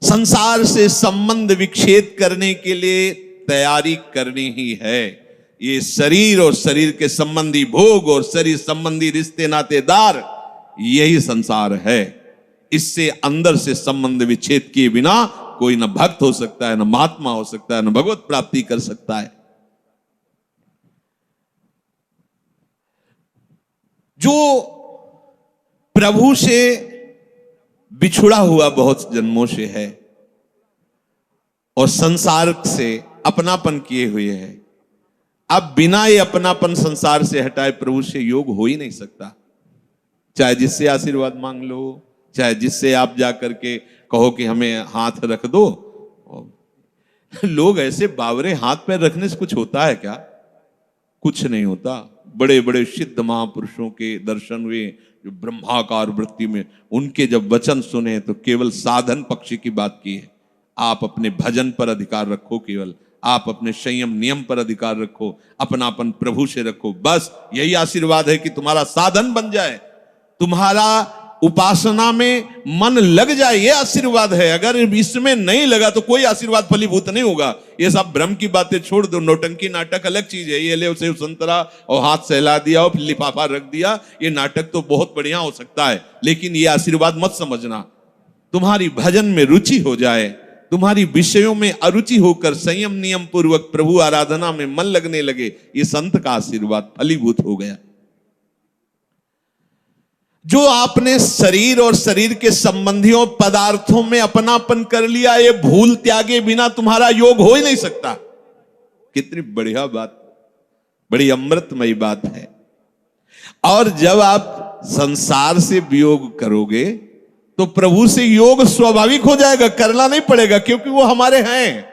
संसार से संबंध विच्छेद करने के लिए तैयारी करनी ही है। ये शरीर और शरीर के संबंधी भोग और शरीर संबंधी रिश्ते नातेदार, यही संसार है। इससे अंदर से संबंध विच्छेद किए बिना कोई न भक्त हो सकता है, न महात्मा हो सकता है, न भगवत प्राप्ति कर सकता है। जो प्रभु से बिछुड़ा हुआ बहुत जन्मों से है और संसार से अपनापन किए हुए है, अब बिना ये अपनापन संसार से हटाए प्रभु से योग हो ही नहीं सकता। चाहे जिससे आशीर्वाद मांग लो, चाहे जिससे आप जाकर के कहो कि हमें हाथ रख दो। लोग ऐसे बावरे हाथ पैर रखने से कुछ होता है क्या? कुछ नहीं होता। बड़े बड़े सिद्ध महापुरुषों के दर्शन हुए जो ब्रह्माकार वृत्ति में, उनके जब वचन सुने तो केवल साधन पक्ष की बात की है। आप अपने भजन पर अधिकार रखो, केवल आप अपने संयम नियम पर अधिकार रखो, अपनापन प्रभु से रखो। बस यही आशीर्वाद है कि तुम्हारा साधन बन जाए, तुम्हारा उपासना में मन लग जाए, ये आशीर्वाद है। अगर इसमें नहीं लगा तो कोई आशीर्वाद फलीभूत नहीं होगा। ये सब भ्रम की बातें छोड़ दो। नौटंकी नाटक अलग चीज है। ये ले उसे संतरा और हाथ सहला दिया और फिर लिफाफा रख दिया, ये नाटक तो बहुत बढ़िया हो सकता है, लेकिन ये आशीर्वाद मत समझना। तुम्हारी भजन में रुचि हो जाए, तुम्हारी विषयों में अरुचि होकर संयम नियम पूर्वक प्रभु आराधना में मन लगने लगे, ये संत का आशीर्वाद फलीभूत हो गया। जो आपने शरीर और शरीर के संबंधियों पदार्थों में अपनापन कर लिया, ये भूल त्यागे बिना तुम्हारा योग हो ही नहीं सकता। कितनी बढ़िया बात, बड़ी अमृतमयी बात है। और जब आप संसार से वियोग करोगे तो प्रभु से योग स्वाभाविक हो जाएगा, करना नहीं पड़ेगा, क्योंकि वो हमारे हैं।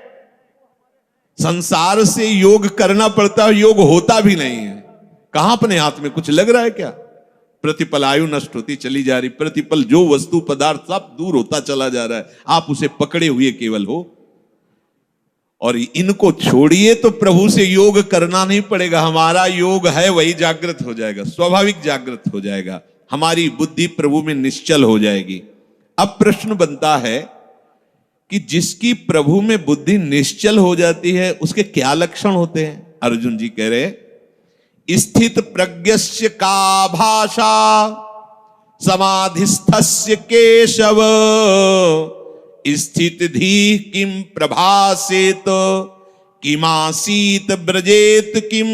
संसार से योग करना पड़ता है, योग होता भी नहीं है। कहां अपने हाथ में कुछ लग रहा है क्या? प्रतिपल आयु नष्ट होती चली जा रही, प्रतिपल जो वस्तु पदार्थ सब दूर होता चला जा रहा है, आप उसे पकड़े हुए केवल हो। और इनको छोड़िए तो प्रभु से योग करना नहीं पड़ेगा। हमारा योग है वही जागृत हो जाएगा, स्वाभाविक जागृत हो जाएगा। हमारी बुद्धि प्रभु में निश्चल हो जाएगी। अब प्रश्न बनता है कि जिसकी प्रभु में बुद्धि निश्चल हो जाती है उसके क्या लक्षण होते हैं? अर्जुन जी कह रहे, स्थित प्रज्ञस्य का भाषा समाधिस्थस्य केशव, स्थित धी किम प्रभासेत किमासीत ब्रजेत किम।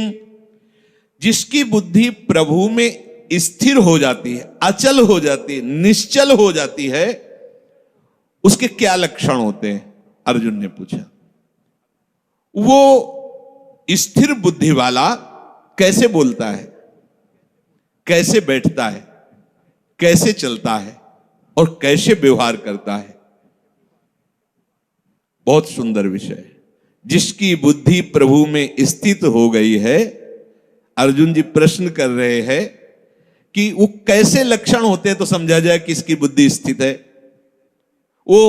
जिसकी बुद्धि प्रभु में स्थिर हो जाती है, अचल हो जाती है, निश्चल हो जाती है, उसके क्या लक्षण होते हैं? अर्जुन ने पूछा। वो स्थिर बुद्धि वाला कैसे बोलता है, कैसे बैठता है, कैसे चलता है और कैसे व्यवहार करता है? बहुत सुंदर विषय। जिसकी बुद्धि प्रभु में स्थित हो गई है, अर्जुन जी प्रश्न कर रहे हैं कि वो कैसे लक्षण होते हैं तो समझा जाए कि इसकी बुद्धि स्थित है। वो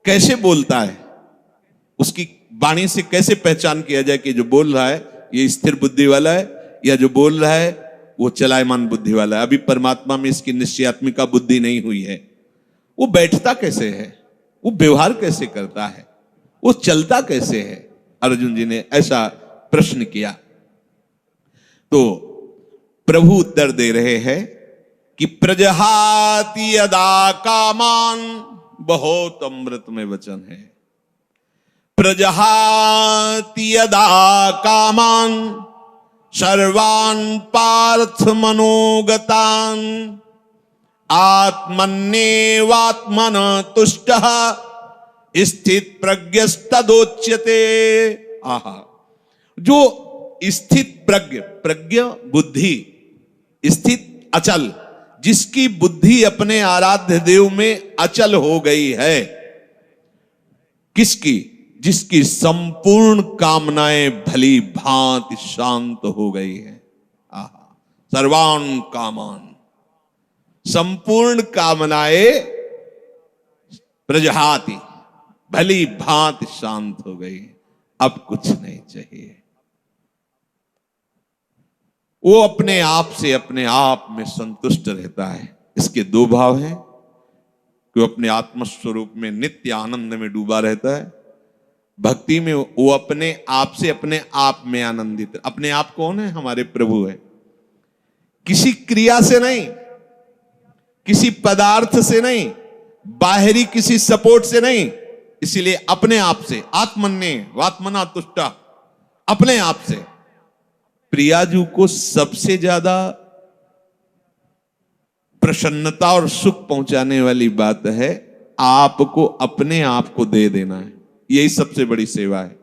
कैसे बोलता है, उसकी वाणी से कैसे पहचान किया जाए कि जो बोल रहा है ये स्थिर बुद्धि वाला है, या जो बोल रहा है वो चलायमान बुद्धि वाला है। अभी परमात्मा में इसकी निश्चयात्मिका बुद्धि नहीं हुई है। वो बैठता कैसे है, वो व्यवहार कैसे करता है, वो चलता कैसे है? अर्जुन जी ने ऐसा प्रश्न किया तो प्रभु उत्तर दे रहे हैं कि प्रजहाति यदा कामान, बहुत अमृतमय वचन है। प्रजहाति यदा कामान सर्वान् पार्थ मनोगतान् आत्मन्येवात्मन तुष्टः स्थित प्रज्ञस्तदोच्यते। आहा, जो स्थित प्रज्ञ बुद्धि, स्थित अचल, जिसकी बुद्धि अपने आराध्य देव में अचल हो गई है। किसकी? जिसकी संपूर्ण कामनाएं भली भांति शांत हो गई है। आहा, सर्वान कामान, संपूर्ण कामनाएं प्रजहाति, भली भांति शांत हो गई, अब कुछ नहीं चाहिए। वो अपने आप से अपने आप में संतुष्ट रहता है। इसके दो भाव हैं कि वो अपने आत्मस्वरूप में नित्य आनंद में डूबा रहता है। भक्ति में वो अपने आप से अपने आप में आनंदित। अपने आप कौन है? हमारे प्रभु है। किसी क्रिया से नहीं, किसी पदार्थ से नहीं, बाहरी किसी सपोर्ट से नहीं, इसीलिए अपने आप से, आत्मन्ने वात्मना तुष्टा, अपने आप से। प्रियाजू को सबसे ज्यादा प्रसन्नता और सुख पहुंचाने वाली बात है आपको अपने आप को दे देना है। यही सबसे बड़ी सेवा है।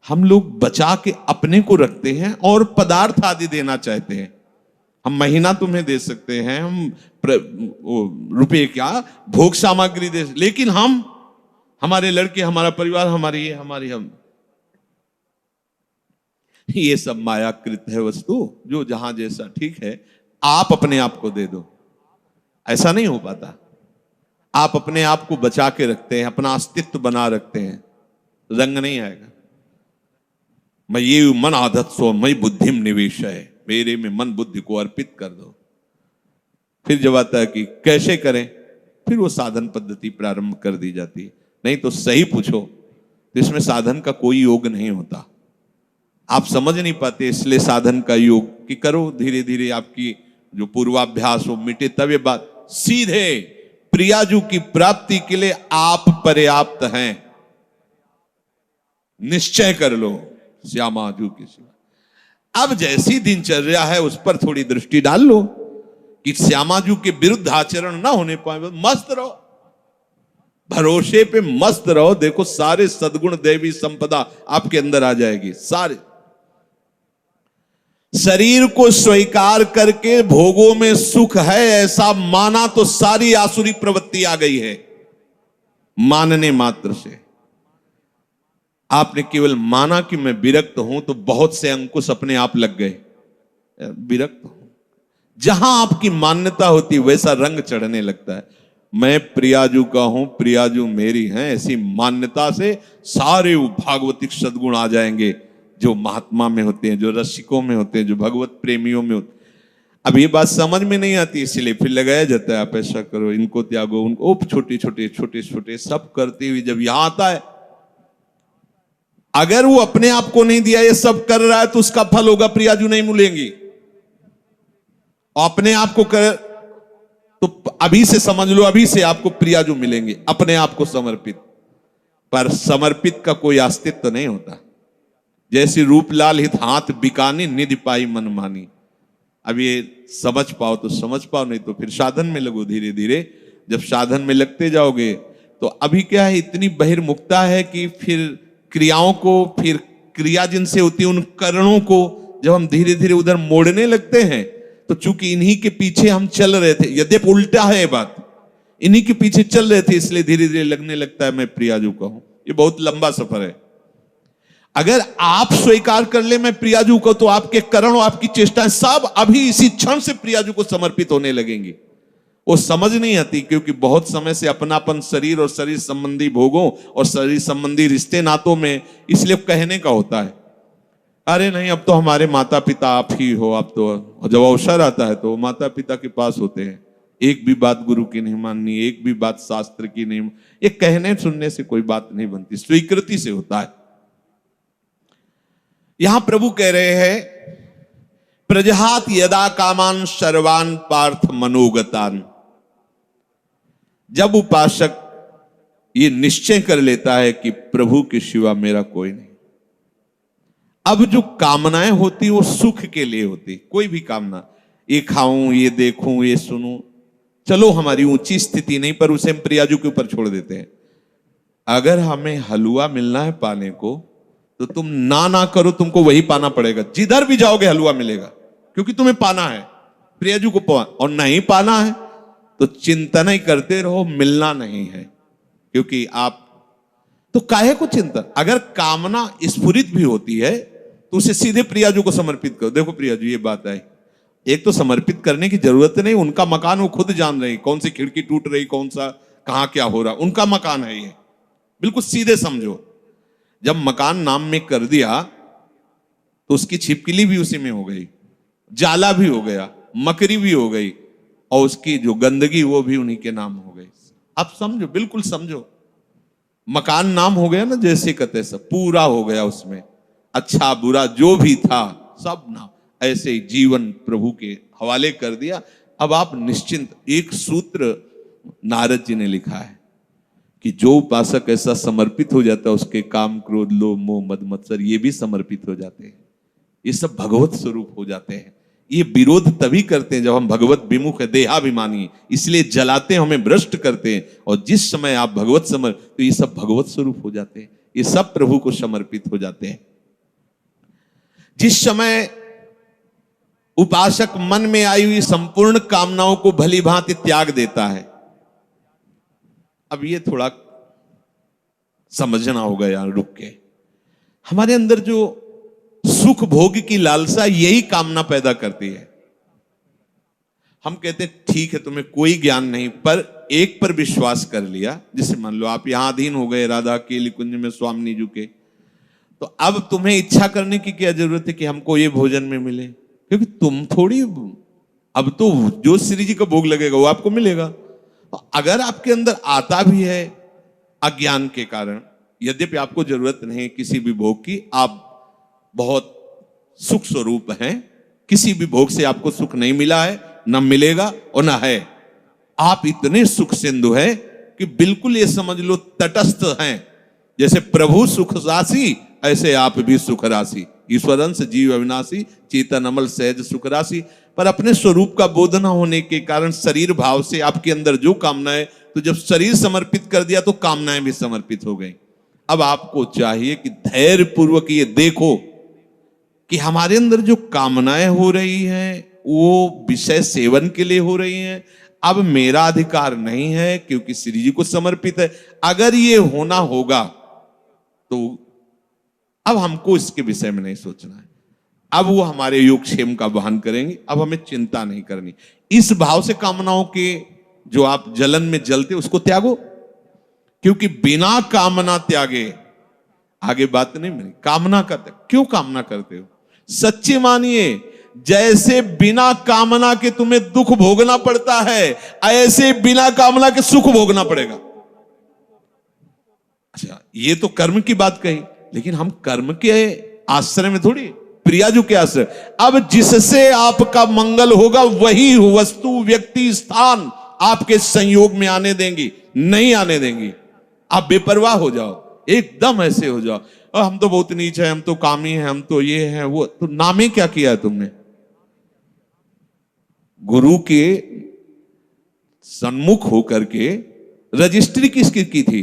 हम लोग बचा के अपने को रखते हैं और पदार्थ आदि देना चाहते हैं। हम महीना तुम्हें दे सकते हैं, हम रुपए क्या भोग सामग्री दे, लेकिन हम, हमारे लड़के, हमारा परिवार, हमारी ये, हमारी हम, ये सब मायाकृत है वस्तु, जो जहां जैसा ठीक है। आप अपने आप को दे दो, ऐसा नहीं हो पाता। आप अपने आप को बचा के रखते हैं, अपना अस्तित्व बना रखते हैं, रंग नहीं आएगा। मैं ये मन आदत सो मई बुद्धिम निवेश है, मेरे में मन बुद्धि को अर्पित कर दो। फिर जब आता है कि कैसे करें, फिर वो साधन पद्धति प्रारंभ कर दी जाती है। नहीं तो सही पूछो तो इसमें साधन का कोई योग नहीं होता। आप समझ नहीं पाते, इसलिए साधन का योग कि करो, धीरे धीरे आपकी जो पूर्वाभ्यास हो मिटे, तब ये बात। सीधे प्रियाजू की प्राप्ति के लिए आप पर्याप्त हैं, निश्चय कर लो श्यामाजू की सेवा। अब जैसी दिनचर्या है उस पर थोड़ी दृष्टि डाल लो कि श्यामाजू के विरुद्ध आचरण ना होने पाए। मस्त रहो, भरोसे पे मस्त रहो। देखो सारे सद्गुण देवी संपदा आपके अंदर आ जाएगी। सारे शरीर को स्वीकार करके भोगों में सुख है ऐसा माना तो सारी आसुरी प्रवृत्ति आ गई है। मानने मात्र से आपने केवल माना कि मैं विरक्त हूं तो बहुत से अंकुश अपने आप लग गए। विरक्त हूं, जहां आपकी मान्यता होती वैसा रंग चढ़ने लगता है। मैं प्रियाजू का हूं, प्रियाजू मेरी हैं, ऐसी मान्यता से सारे भागवतिक सद्गुण आ जाएंगे जो महात्मा में होते हैं, जो रसिकों में होते हैं, जो भगवत प्रेमियों में होते हैं। अब ये बात समझ में नहीं आती, इसीलिए फिर लगाया जाता है आप ऐसा करो, इनको त्यागो, उनको, छोटे छोटे छोटे छोटे सब करते हुए जब यहां आता है, अगर वो अपने आप को नहीं दिया, ये सब कर रहा है तो उसका फल होगा प्रियाजू नहीं मिलेंगी। अपने आप को कर तो अभी से समझ लो, अभी से आपको प्रियाजू मिलेंगे, अपने आप को समर्पित। पर समर्पित का कोई अस्तित्व नहीं होता। जैसी रूपलाल हित हाथ बिकानी, निधि पाई मन मानी। अब ये समझ पाओ तो समझ पाओ, नहीं तो फिर साधन में लगो। धीरे धीरे जब साधन में लगते जाओगे तो अभी क्या है, इतनी बहिर्मुखता है कि फिर क्रियाओं को, फिर क्रिया जिनसे होती है उन करणों को जब हम धीरे धीरे उधर मोड़ने लगते हैं, तो चूंकि इन्हीं के पीछे हम चल रहे थे, यद्यपि उल्टा है बात, इन्हीं के पीछे चल रहे थे, इसलिए धीरे धीरे लगने लगता है मैं प्रियाजू का हूं। ये बहुत लंबा सफर है। अगर आप स्वीकार कर ले मैं प्रियाजू को, तो आपके करण और आपकी चेष्टाएं सब अभी इसी क्षण से प्रियाजू को समर्पित होने लगेंगी। वो समझ नहीं आती, क्योंकि बहुत समय से अपनापन शरीर और शरीर संबंधी भोगों और शरीर संबंधी रिश्ते नातों में, इसलिए कहने का होता है अरे नहीं अब तो हमारे माता पिता आप ही हो। अब तो जब अवसर आता है तो माता पिता के पास होते हैं, एक भी बात गुरु की नहीं माननी, एक भी बात शास्त्र की नहीं। ये कहने सुनने से कोई बात नहीं बनती, स्वीकृति से होता है। यहां प्रभु कह रहे हैं प्रजहात यदा कामान सर्वान पार्थ मनोगतान। जब उपासक ये निश्चय कर लेता है कि प्रभु के सिवा मेरा कोई नहीं, अब जो कामनाएं होती वो सुख के लिए होती। कोई भी कामना, ये खाऊं, ये देखूं, ये सुनूं, चलो हमारी ऊंची स्थिति नहीं, पर उसे हम प्रियाजू के ऊपर छोड़ देते हैं। अगर हमें हलवा मिलना है पाने को, तो तुम ना करो, तुमको वही पाना पड़ेगा। जिधर भी जाओगे हलवा मिलेगा, क्योंकि तुम्हें पाना है प्रियाजू को। और नहीं पाना है तो चिंतन ही करते रहो, मिलना नहीं है। क्योंकि आप तो काहे को चिंतन, अगर कामना स्फुरित भी होती है तो उसे सीधे प्रियाजू को समर्पित करो। देखो प्रियाजू ये बात है, एक तो समर्पित करने की जरूरत नहीं, उनका मकान वो खुद जान रही, कौन सी खिड़की टूट रही, कौन सा कहां क्या हो रहा, उनका मकान है ये, बिल्कुल सीधे समझो। जब मकान नाम में कर दिया तो उसकी छिपकली भी उसी में हो गई, जाला भी हो गया, मकरी भी हो गई, और उसकी जो गंदगी वो भी उन्हीं के नाम हो गई। आप समझो, बिल्कुल समझो। मकान नाम हो गया ना, जैसे कहते सब पूरा हो गया उसमें, अच्छा बुरा जो भी था सब नाम। ऐसे ही जीवन प्रभु के हवाले कर दिया। अब आप निश्चिंत। एक सूत्र नारद जी ने लिखा है कि जो उपासक ऐसा समर्पित हो जाता है, उसके काम क्रोध लोभ मोह मद मत्सर ये भी समर्पित हो जाते हैं, ये सब भगवत स्वरूप हो जाते हैं। ये विरोध तभी करते हैं जब हम भगवत विमुख है, देहाभिमानी, इसलिए जलाते हैं, हमें भ्रष्ट करते हैं। और जिस समय आप भगवत तो ये सब भगवत स्वरूप हो जाते हैं, ये सब प्रभु को समर्पित हो जाते हैं। जिस समय उपासक मन में आई हुई संपूर्ण कामनाओं को भली भांति त्याग देता है, अब ये थोड़ा समझना होगा यार रुक के। हमारे अंदर जो सुख भोग की लालसा यही कामना पैदा करती है। हम कहते हैं ठीक है तुम्हें कोई ज्ञान नहीं, पर एक पर विश्वास कर लिया, जैसे मान लो आप यहां अधीन हो गए राधा केली कुंज में स्वामी जी के, तो अब तुम्हें इच्छा करने की क्या जरूरत है कि हमको ये भोजन में मिले, क्योंकि तुम थोड़ी, अब तो जो श्री जी का भोग लगेगा वो आपको मिलेगा। तो अगर आपके अंदर आता भी है अज्ञान के कारण, यद्यपि आपको जरूरत नहीं किसी भी भोग की, आप बहुत सुख स्वरूप हैं, किसी भी भोग से आपको सुख नहीं मिला है, न मिलेगा और न है। आप इतने सुख सिंधु हैं कि बिल्कुल ये समझ लो तटस्थ हैं। जैसे प्रभु सुख राशि, ऐसे आप भी सुख राशि। ईश्वरंश जीव अविनाशी, चेतन अमल सहज सुख राशि। पर अपने स्वरूप का बोध न होने के कारण शरीर भाव से आपके अंदर जो कामनाएं, तो जब शरीर समर्पित कर दिया तो कामनाएं भी समर्पित हो गई। अब आपको चाहिए कि धैर्य पूर्वक ये देखो कि हमारे अंदर जो कामनाएं हो रही हैं वो विषय सेवन के लिए हो रही हैं। अब मेरा अधिकार नहीं है क्योंकि श्री जी को समर्पित है। अगर ये होना होगा तो अब हमको इसके विषय में नहीं सोचना है, अब वो हमारे योगक्षेम का वहन करेंगे, अब हमें चिंता नहीं करनी। इस भाव से कामनाओं के जो आप जलन में जलते उसको त्यागो, क्योंकि बिना कामना त्यागे आगे बात नहीं मिली। कामना करते क्यों, कामना करते हो सच्चे मानिए, जैसे बिना कामना के तुम्हें दुख भोगना पड़ता है, ऐसे बिना कामना के सुख भोगना पड़ेगा। अच्छा ये तो कर्म की बात कही, लेकिन हम कर्म के आश्रय में थोड़ी, प्रियाजू के आश्रय। अब जिससे आपका मंगल होगा वही वस्तु व्यक्ति स्थान आपके संयोग में आने देंगी, नहीं आने देंगी। आप बेपरवाह हो जाओ, एकदम ऐसे हो जाओ, हम तो बहुत नीच है, हम तो कामी है, हम तो ये है वो, तो नामे क्या किया है तुमने? गुरु के सन्मुख होकर के रजिस्ट्री किसकी की थी?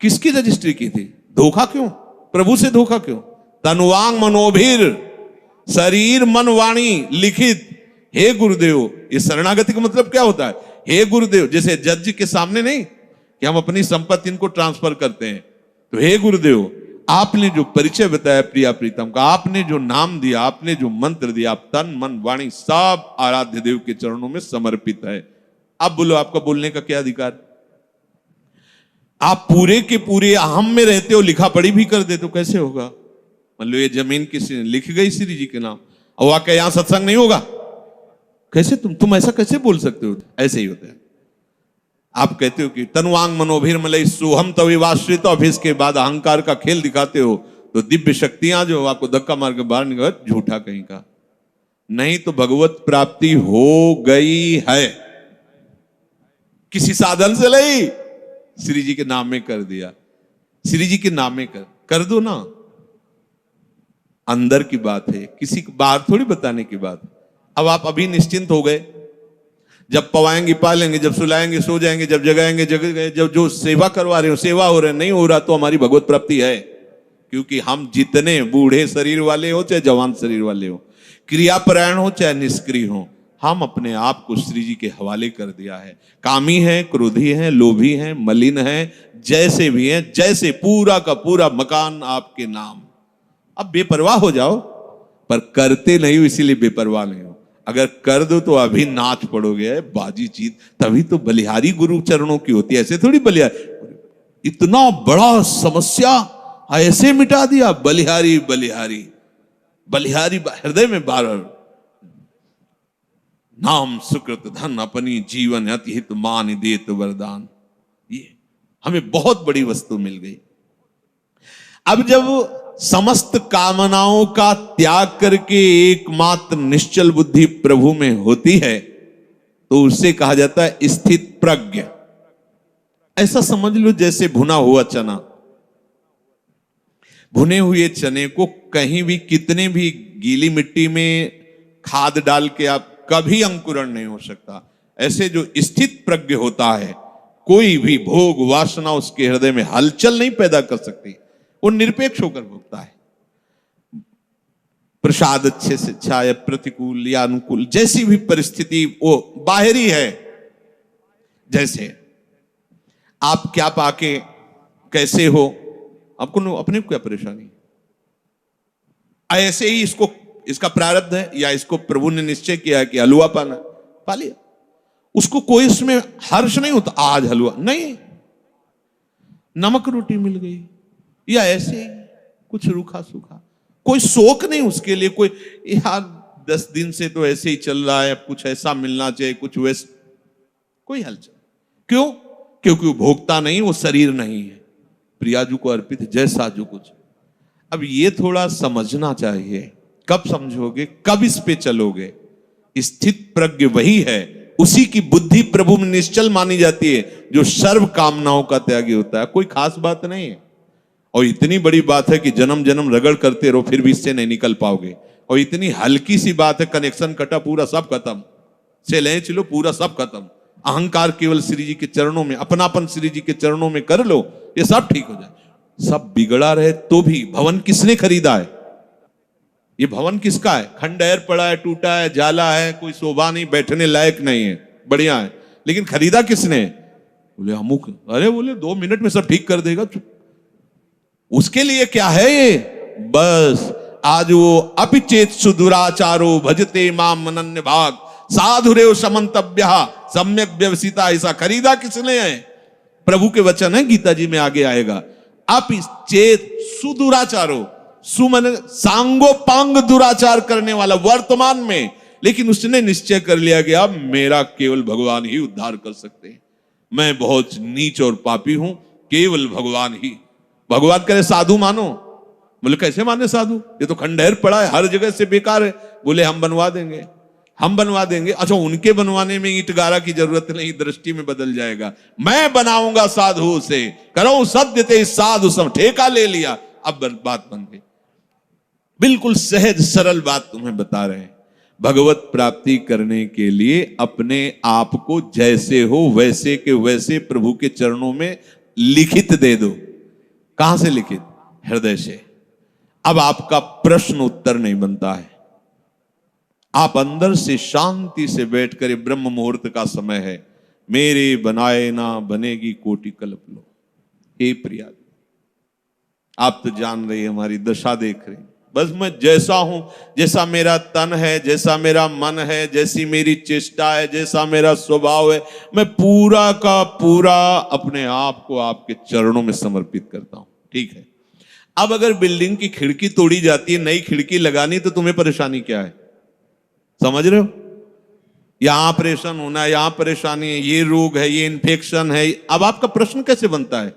किसकी रजिस्ट्री की थी? धोखा क्यों? प्रभु से धोखा क्यों? तनुवांग मनोभिर, शरीर मन वाणी लिखित, हे गुरुदेव। ये शरणागति का मतलब क्या होता है? हे गुरुदेव, जैसे जज के सामने नहीं कि हम अपनी संपत्ति इनको ट्रांसफर करते हैं, तो हे गुरुदेव आपने जो परिचय बताया प्रिया प्रीतम का, आपने जो नाम दिया, आपने जो मंत्र दिया, आप तन मन वाणी सब आराध्य देव के चरणों में समर्पित है। अब बोलो आपका बोलने का क्या अधिकार? आप पूरे के पूरे अहम में रहते हो, लिखा पढ़ी भी कर दे तो कैसे होगा? मान लो ये जमीन किसी ने लिख गई श्री जी के नाम, और वाकई यहां सत्संग नहीं होगा, कैसे तुम ऐसा कैसे बोल सकते हो? ऐसे ही होता है। आप कहते हो कि तनुवांग मनोभिर मलय सोहम तविवाश्रित, और फिर इसके बाद अहंकार का खेल दिखाते हो, तो दिव्य शक्तियां जो आपको धक्का मार के बाहर निकल, झूठा कहीं का। नहीं तो भगवत प्राप्ति हो गई है, किसी साधन से नहीं, श्री जी के नाम में कर दिया। श्री जी के नाम में कर दो ना, अंदर की बात है, किसी को बाहर थोड़ी बताने की बात। अब आप अभी निश्चिंत हो गए, जब पवाएंगे पालेंगे, जब सुलाएंगे सो जाएंगे, जब जगाएंगे जग गए, जब जो सेवा करवा रहे हो सेवा हो रहे, नहीं हो रहा तो हमारी भगवत प्राप्ति है। क्योंकि हम जितने बूढ़े शरीर वाले हो चाहे जवान शरीर वाले हो, क्रियापरायण हो चाहे निष्क्रिय हो, हम अपने आप को श्री जी के हवाले कर दिया है। कामी है, क्रोधी है, लोभी है, मलिन है, जैसे भी है, जैसे पूरा का पूरा मकान आपके नाम। अब बेपरवाह हो जाओ, पर करते नहीं हो इसीलिए बेपरवाह नहीं हो। अगर कर दो तो अभी नाच पड़ोगे, बाजी जीत। तभी तो बलिहारी गुरु चरणों की होती है, ऐसे थोड़ी बलिहारी। इतना बड़ा समस्या ऐसे मिटा दिया, बलिहारी बलिहारी बलिहारी हृदय में बार नाम सुकृत धन अपनी जीवन अति हित मान देत वरदान। ये हमें बहुत बड़ी वस्तु मिल गई। अब जब समस्त कामनाओं का त्याग करके एकमात्र निश्चल बुद्धि प्रभु में होती है तो उसे कहा जाता है स्थित प्रज्ञ। ऐसा समझ लो जैसे भुना हुआ चना, भुने हुए चने को कहीं भी कितने भी गीली मिट्टी में खाद डाल के आप कभी अंकुरण नहीं हो सकता। ऐसे जो स्थित प्रज्ञ होता है, कोई भी भोग वासना उसके हृदय में हलचल नहीं पैदा कर सकती, वो निरपेक्ष होकर भोगता है। प्रसाद अच्छे से अच्छा या प्रतिकूल या अनुकूल, जैसी भी परिस्थिति वो बाहरी है। जैसे आप क्या पाके कैसे हो, आपको अपने को क्या परेशानी, ऐसे ही इसको इसका प्रारब्ध है या इसको प्रभु ने निश्चय किया है कि हलवा पाना, पा लिया। उसको कोई इसमें हर्ष नहीं होता आज हलवा नहीं, नमक रोटी मिल गई या ऐसे ही कुछ रूखा सूखा, कोई शोक नहीं उसके लिए। कोई यार 10 दिन से तो ऐसे ही चल रहा है, कुछ ऐसा मिलना चाहिए, कुछ वैसे, कोई हलचल। क्यों? क्योंकि वो भोगता नहीं, वो शरीर नहीं है, प्रियाजू को अर्पित जैसा जो कुछ। अब ये थोड़ा समझना चाहिए। कब समझोगे, कब इस पे चलोगे? स्थित प्रज्ञ वही है, उसी की बुद्धि प्रभु में निश्चल मानी जाती है, जो सर्व कामनाओं का त्यागी होता है। कोई खास बात नहीं है। और इतनी बड़ी बात है कि जन्म जन्म रगड़ करते रहो फिर भी इससे नहीं निकल पाओगे। और इतनी हल्की सी बात है, कनेक्शन कटा पूरा सब खत्म, से ले चलो पूरा सब खत्म। अहंकार केवल श्री जी के चरणों में, अपनापन श्री जी के चरणों में कर लो, ये सब ठीक हो जाए। सब बिगड़ा रहे तो भी भवन किसने खरीदा है? ये भवन किसका है? खंडहर पड़ा है, टूटा है, जाला है, कोई शोभा नहीं, बैठने लायक नहीं है, बढ़िया है, लेकिन खरीदा किसने? बोले अमुक। अरे बोले 2 मिनट में सब ठीक कर देगा। उसके लिए क्या है ये? बस आज वो अपिचेत सुदुराचारो भजते माम अनन्य भाग साधुरेव समन्तव्य सम्यक व्यवसिता। ऐसा खरीदा किसने है? प्रभु के वचन है, गीता जी में आगे आएगा। अपिचेत सुदुराचारो, सुमन सांगोपांग दुराचार करने वाला वर्तमान में, लेकिन उसने निश्चय कर लिया कि अब मेरा केवल भगवान ही उद्धार कर सकते हैं। मैं बहुत नीच और पापी हूं, केवल भगवान ही। भगवान करे साधु मानो। बोले कैसे माने साधु? ये तो खंडहर पड़ा है, हर जगह से बेकार है। बोले हम बनवा देंगे, हम बनवा देंगे। अच्छा, उनके बनवाने में ईंट गारा की जरूरत नहीं, दृष्टि में बदल जाएगा। मैं बनाऊंगा साधु से, करो सत्य ते साधु सब ठेका ले लिया। अब बात बन गई। बिल्कुल सहज सरल बात तुम्हें बता रहे हैं। भगवत प्राप्ति करने के लिए अपने आप को जैसे हो वैसे के वैसे प्रभु के चरणों में लिखित दे दो। कहां से लिखित? हृदय से। अब आपका प्रश्न उत्तर नहीं बनता है। आप अंदर से शांति से बैठकर, ब्रह्म मुहूर्त का समय है, मेरे बनाए ना बनेगी कोटि कल्प लो। हे प्रिया, आप तो जान रही है, हमारी दशा देख रही। बस मैं जैसा हूं, जैसा मेरा तन है, जैसा मेरा मन है, जैसी मेरी चेष्टा है, जैसा मेरा स्वभाव है, मैं पूरा का पूरा अपने आप को आपके चरणों में समर्पित करता हूं। ठीक है। अब अगर बिल्डिंग की खिड़की तोड़ी जाती है, नई खिड़की लगानी, तो तुम्हें परेशानी क्या है? समझ रहे हो? यहां ऑपरेशन होना है, यहां परेशानी है, ये रोग है, ये इन्फेक्शन है। अब आपका प्रश्न कैसे बनता है?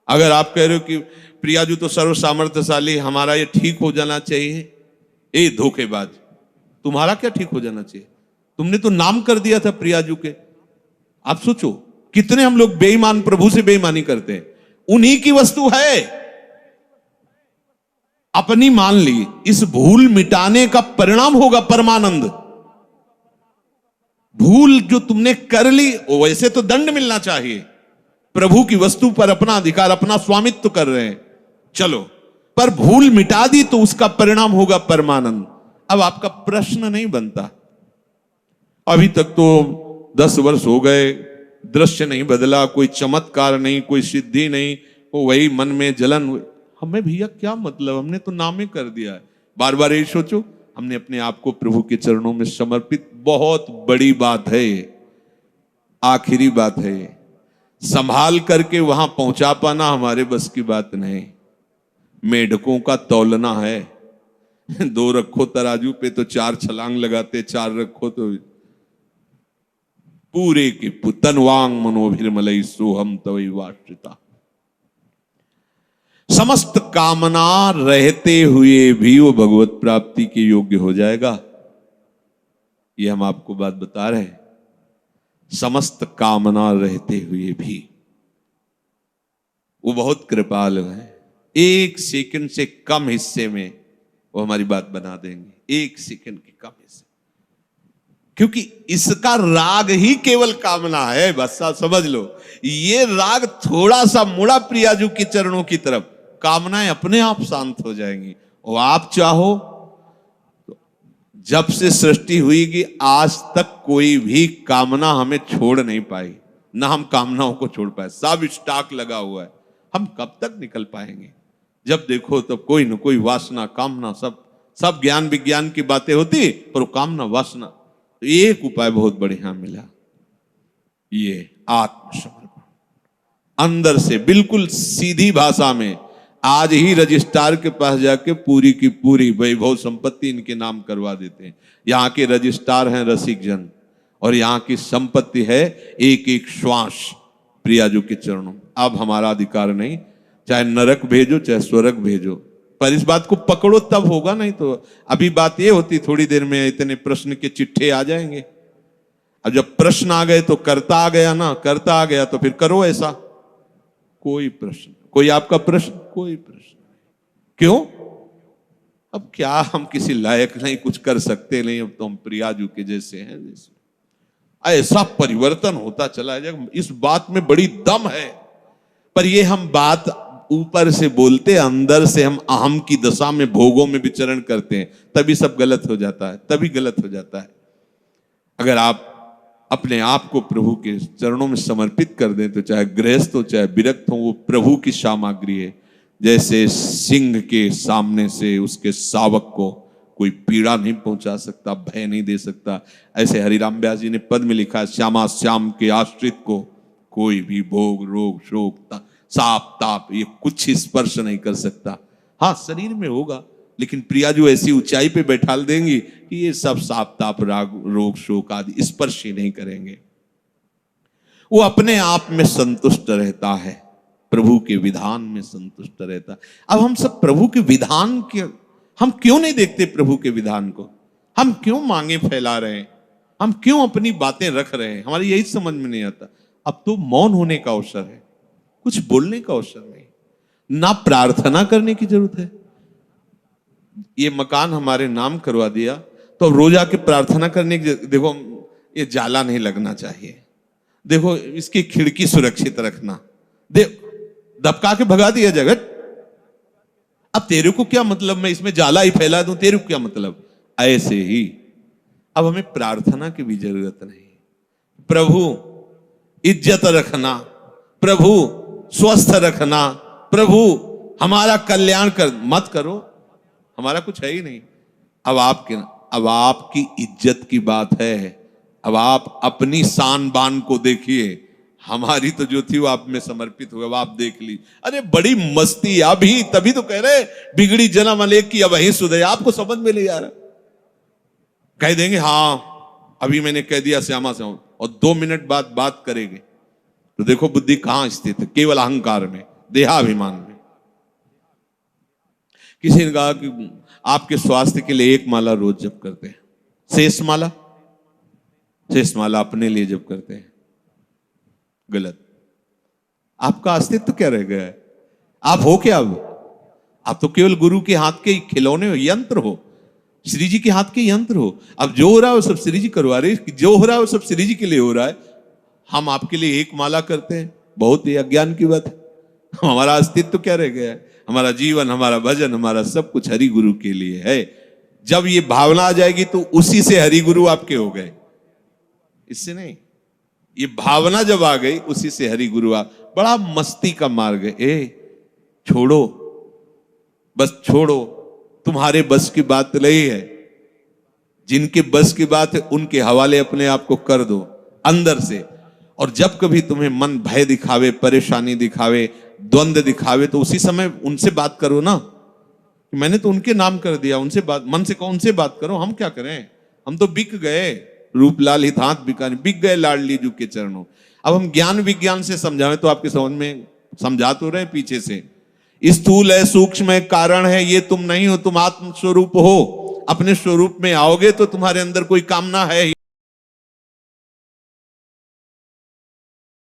अगर आप कह रहे हो कि प्रियाजू तो सर्व सामर्थ्यशाली, हमारा ये ठीक हो जाना चाहिए, ए धोखेबाज, तुम्हारा क्या ठीक हो जाना चाहिए? तुमने तो नाम कर दिया था प्रियाजू के। आप सोचो कितने हम लोग बेईमान, प्रभु से बेईमानी करते हैं। उन्हीं की वस्तु है, अपनी मान ली। इस भूल मिटाने का परिणाम होगा परमानंद। भूल जो तुमने कर ली, वैसे तो दंड मिलना चाहिए। प्रभु की वस्तु पर अपना अधिकार, अपना स्वामित्व कर रहे हैं, चलो, पर भूल मिटा दी तो उसका परिणाम होगा परमानंद। अब आपका प्रश्न नहीं बनता। अभी तक तो 10 वर्ष हो गए, दृश्य नहीं बदला, कोई चमत्कार नहीं, कोई सिद्धि नहीं, वो वही मन में जलन। हमें भैया क्या मतलब, हमने तो नामे कर दिया है। बार बार यही सोचो, हमने अपने आप को प्रभु के चरणों में समर्पित, बहुत बड़ी बात है ये, आखिरी बात है ये। संभाल करके वहां पहुंचा पाना हमारे बस की बात नहीं। मेढकों का तौलना है, 2 रखो तराजू पे तो 4 छलांग लगाते, 4 रखो तो पूरे के तनवांग मनोभिर्मलई सोहम तवै वाश्रिता। समस्त कामना रहते हुए भी वो भगवत प्राप्ति के योग्य हो जाएगा। ये हम आपको बात बता रहे हैं। समस्त कामना रहते हुए भी वो बहुत कृपालु है। 1 सेकंड से कम हिस्से में वो हमारी बात बना देंगे, 1 सेकंड के कम हिस्से, क्योंकि इसका राग ही केवल कामना है। बस आप समझ लो, ये राग थोड़ा सा मुड़ा प्रियाजू के चरणों की तरफ, कामनाएं अपने आप शांत हो जाएंगी। और आप चाहो तो जब से सृष्टि हुई कि आज तक कोई भी कामना हमें छोड़ नहीं पाई, ना हम कामनाओं को छोड़ पाए। सब स्टॉक लगा हुआ है, हम कब तक निकल पाएंगे? जब देखो तब कोई न कोई वासना कामना, सब ज्ञान विज्ञान की बातें होती, पर वो कामना वासना। तो एक उपाय बहुत बढ़िया मिला, ये आत्मसमर्पण। अंदर से बिल्कुल सीधी भाषा में आज ही रजिस्ट्रार के पास जाके पूरी की पूरी वैभव संपत्ति इनके नाम करवा देते हैं। यहाँ के रजिस्ट्रार हैं रसिक जन, और यहाँ की संपत्ति है एक एक श्वास प्रियाजू के चरणों। अब हमारा अधिकार नहीं, चाहे नरक भेजो चाहे स्वर्ग भेजो, पर इस बात को पकड़ो तब होगा, नहीं तो अभी बात ये होती थोड़ी देर में इतने प्रश्न के चिट्ठे आ जाएंगे। अब जब प्रश्न आ गए तो करता आ गया ना, करता आ गया तो फिर करो ऐसा। कोई प्रश्न, कोई आपका प्रश्न, कोई प्रश्न क्यों? अब क्या हम किसी लायक नहीं, कुछ कर सकते नहीं, अब तो हम प्रियाजू के जैसे हैं। जैसे ऐसा परिवर्तन होता चला जाएगा, इस बात में बड़ी दम है। पर ये हम बात ऊपर से बोलते, अंदर से हम अहम की दशा में भोगों में विचरण करते हैं, तभी सब गलत हो जाता है, तभी गलत हो जाता है। अगर आप अपने आप को प्रभु के चरणों में समर्पित कर दें तो चाहे गृहस्थ हो चाहे विरक्त हो, वो प्रभु की सामग्री है। जैसे सिंह के सामने से उसके शावक को कोई पीड़ा नहीं पहुंचा सकता, भय नहीं दे सकता, ऐसे हरिराम व्यास जी ने पद में लिखा है, श्यामा श्याम के आश्रित को कोई भी भोग रोग शोक साप ताप ये कुछ स्पर्श नहीं कर सकता। हाँ, शरीर में होगा, लेकिन प्रियाजू ऐसी ऊंचाई पे बैठाल देंगी कि ये सब साप ताप राग रोग शोक आदि स्पर्श ही नहीं करेंगे। वो अपने आप में संतुष्ट रहता है, प्रभु के विधान में संतुष्ट रहता है। अब हम सब प्रभु के विधान के, हम क्यों नहीं देखते प्रभु के विधान को? हम क्यों मांगे फैला रहे हैं? हम क्यों अपनी बातें रख रहे हैं? हमारी यही समझ में नहीं आता। अब तो मौन होने का अवसर है, कुछ बोलने का अवसर नहीं, ना प्रार्थना करने की जरूरत है। ये मकान हमारे नाम करवा दिया तो अब रोज आके प्रार्थना करने की, देखो ये जाला नहीं लगना चाहिए, देखो इसकी खिड़की सुरक्षित रखना, दबका के भगा दिया जाएगा। अब तेरे को क्या मतलब, मैं इसमें जाला ही फैला दूं, तेरे को क्या मतलब? ऐसे ही अब हमें प्रार्थना की भी जरूरत नहीं। प्रभु इज्जत रखना, प्रभु स्वस्थ रखना, प्रभु हमारा कल्याण कर मत करो, हमारा कुछ है ही नहीं। अब आपकी इज्जत की बात है, अब आप अपनी शान बान को देखिए। हमारी तो जो थी वो आप में समर्पित हुआ, अब आप देख ली। अरे बड़ी मस्ती, अभी तभी तो कह रहे बिगड़ी जन्म अलेख की अब वही सुधे। आपको समझ में नहीं आ रहा, कह देंगे हाँ अभी मैंने कह दिया श्यामा से, और 2 मिनट बाद बात करेंगे तो देखो बुद्धि कहां स्थित है, केवल अहंकार में, देहाभिमान में। किसी ने कहा कि आपके स्वास्थ्य के लिए 1 माला रोज जप करते हैं, शेष माला अपने लिए जप करते हैं। गलत। आपका अस्तित्व क्या रह गया है? आप हो क्या? अब आप तो केवल गुरु के हाथ के खिलौने हो, यंत्र हो, श्री जी के हाथ के यंत्र हो। अब जो हो रहा है वो सब श्री जी करवा रहे, जो हो रहा है वो सब श्री जी के लिए हो रहा है। हम आपके लिए 1 माला करते हैं, बहुत ही अज्ञान की बात है। हमारा अस्तित्व क्या रह गया है? हमारा जीवन, हमारा भजन, हमारा सब कुछ हरि गुरु के लिए है। जब ये भावना आ जाएगी तो उसी से हरि गुरु आपके हो गए, इससे नहीं। ये भावना जब आ गई उसी से हरि गुरु आ। बड़ा मस्ती का मार्ग है। छोड़ो, बस छोड़ो, तुम्हारे बस की बात नहीं है। जिनके बस की बात है उनके हवाले अपने आप को कर दो अंदर से। और जब कभी तुम्हें मन भय दिखावे, परेशानी दिखावे, द्वंद्व दिखावे, तो उसी समय उनसे बात करो ना। मैंने तो उनके नाम कर दिया, उनसे बात, मन से कहो उनसे बात करो। हम क्या करें, हम तो बिक गए, रूपलाल हित हाथ बिका, बिक गए लाडली जू के चरणों। अब हम ज्ञान विज्ञान से समझावें तो आपके समझ में, समझा तो रहे पीछे से, स्थूल है, सूक्ष्म है, कारण है, ये तुम नहीं हो, तुम आत्म स्वरूप हो। अपने स्वरूप में आओगे तो तुम्हारे अंदर कोई कामना है ही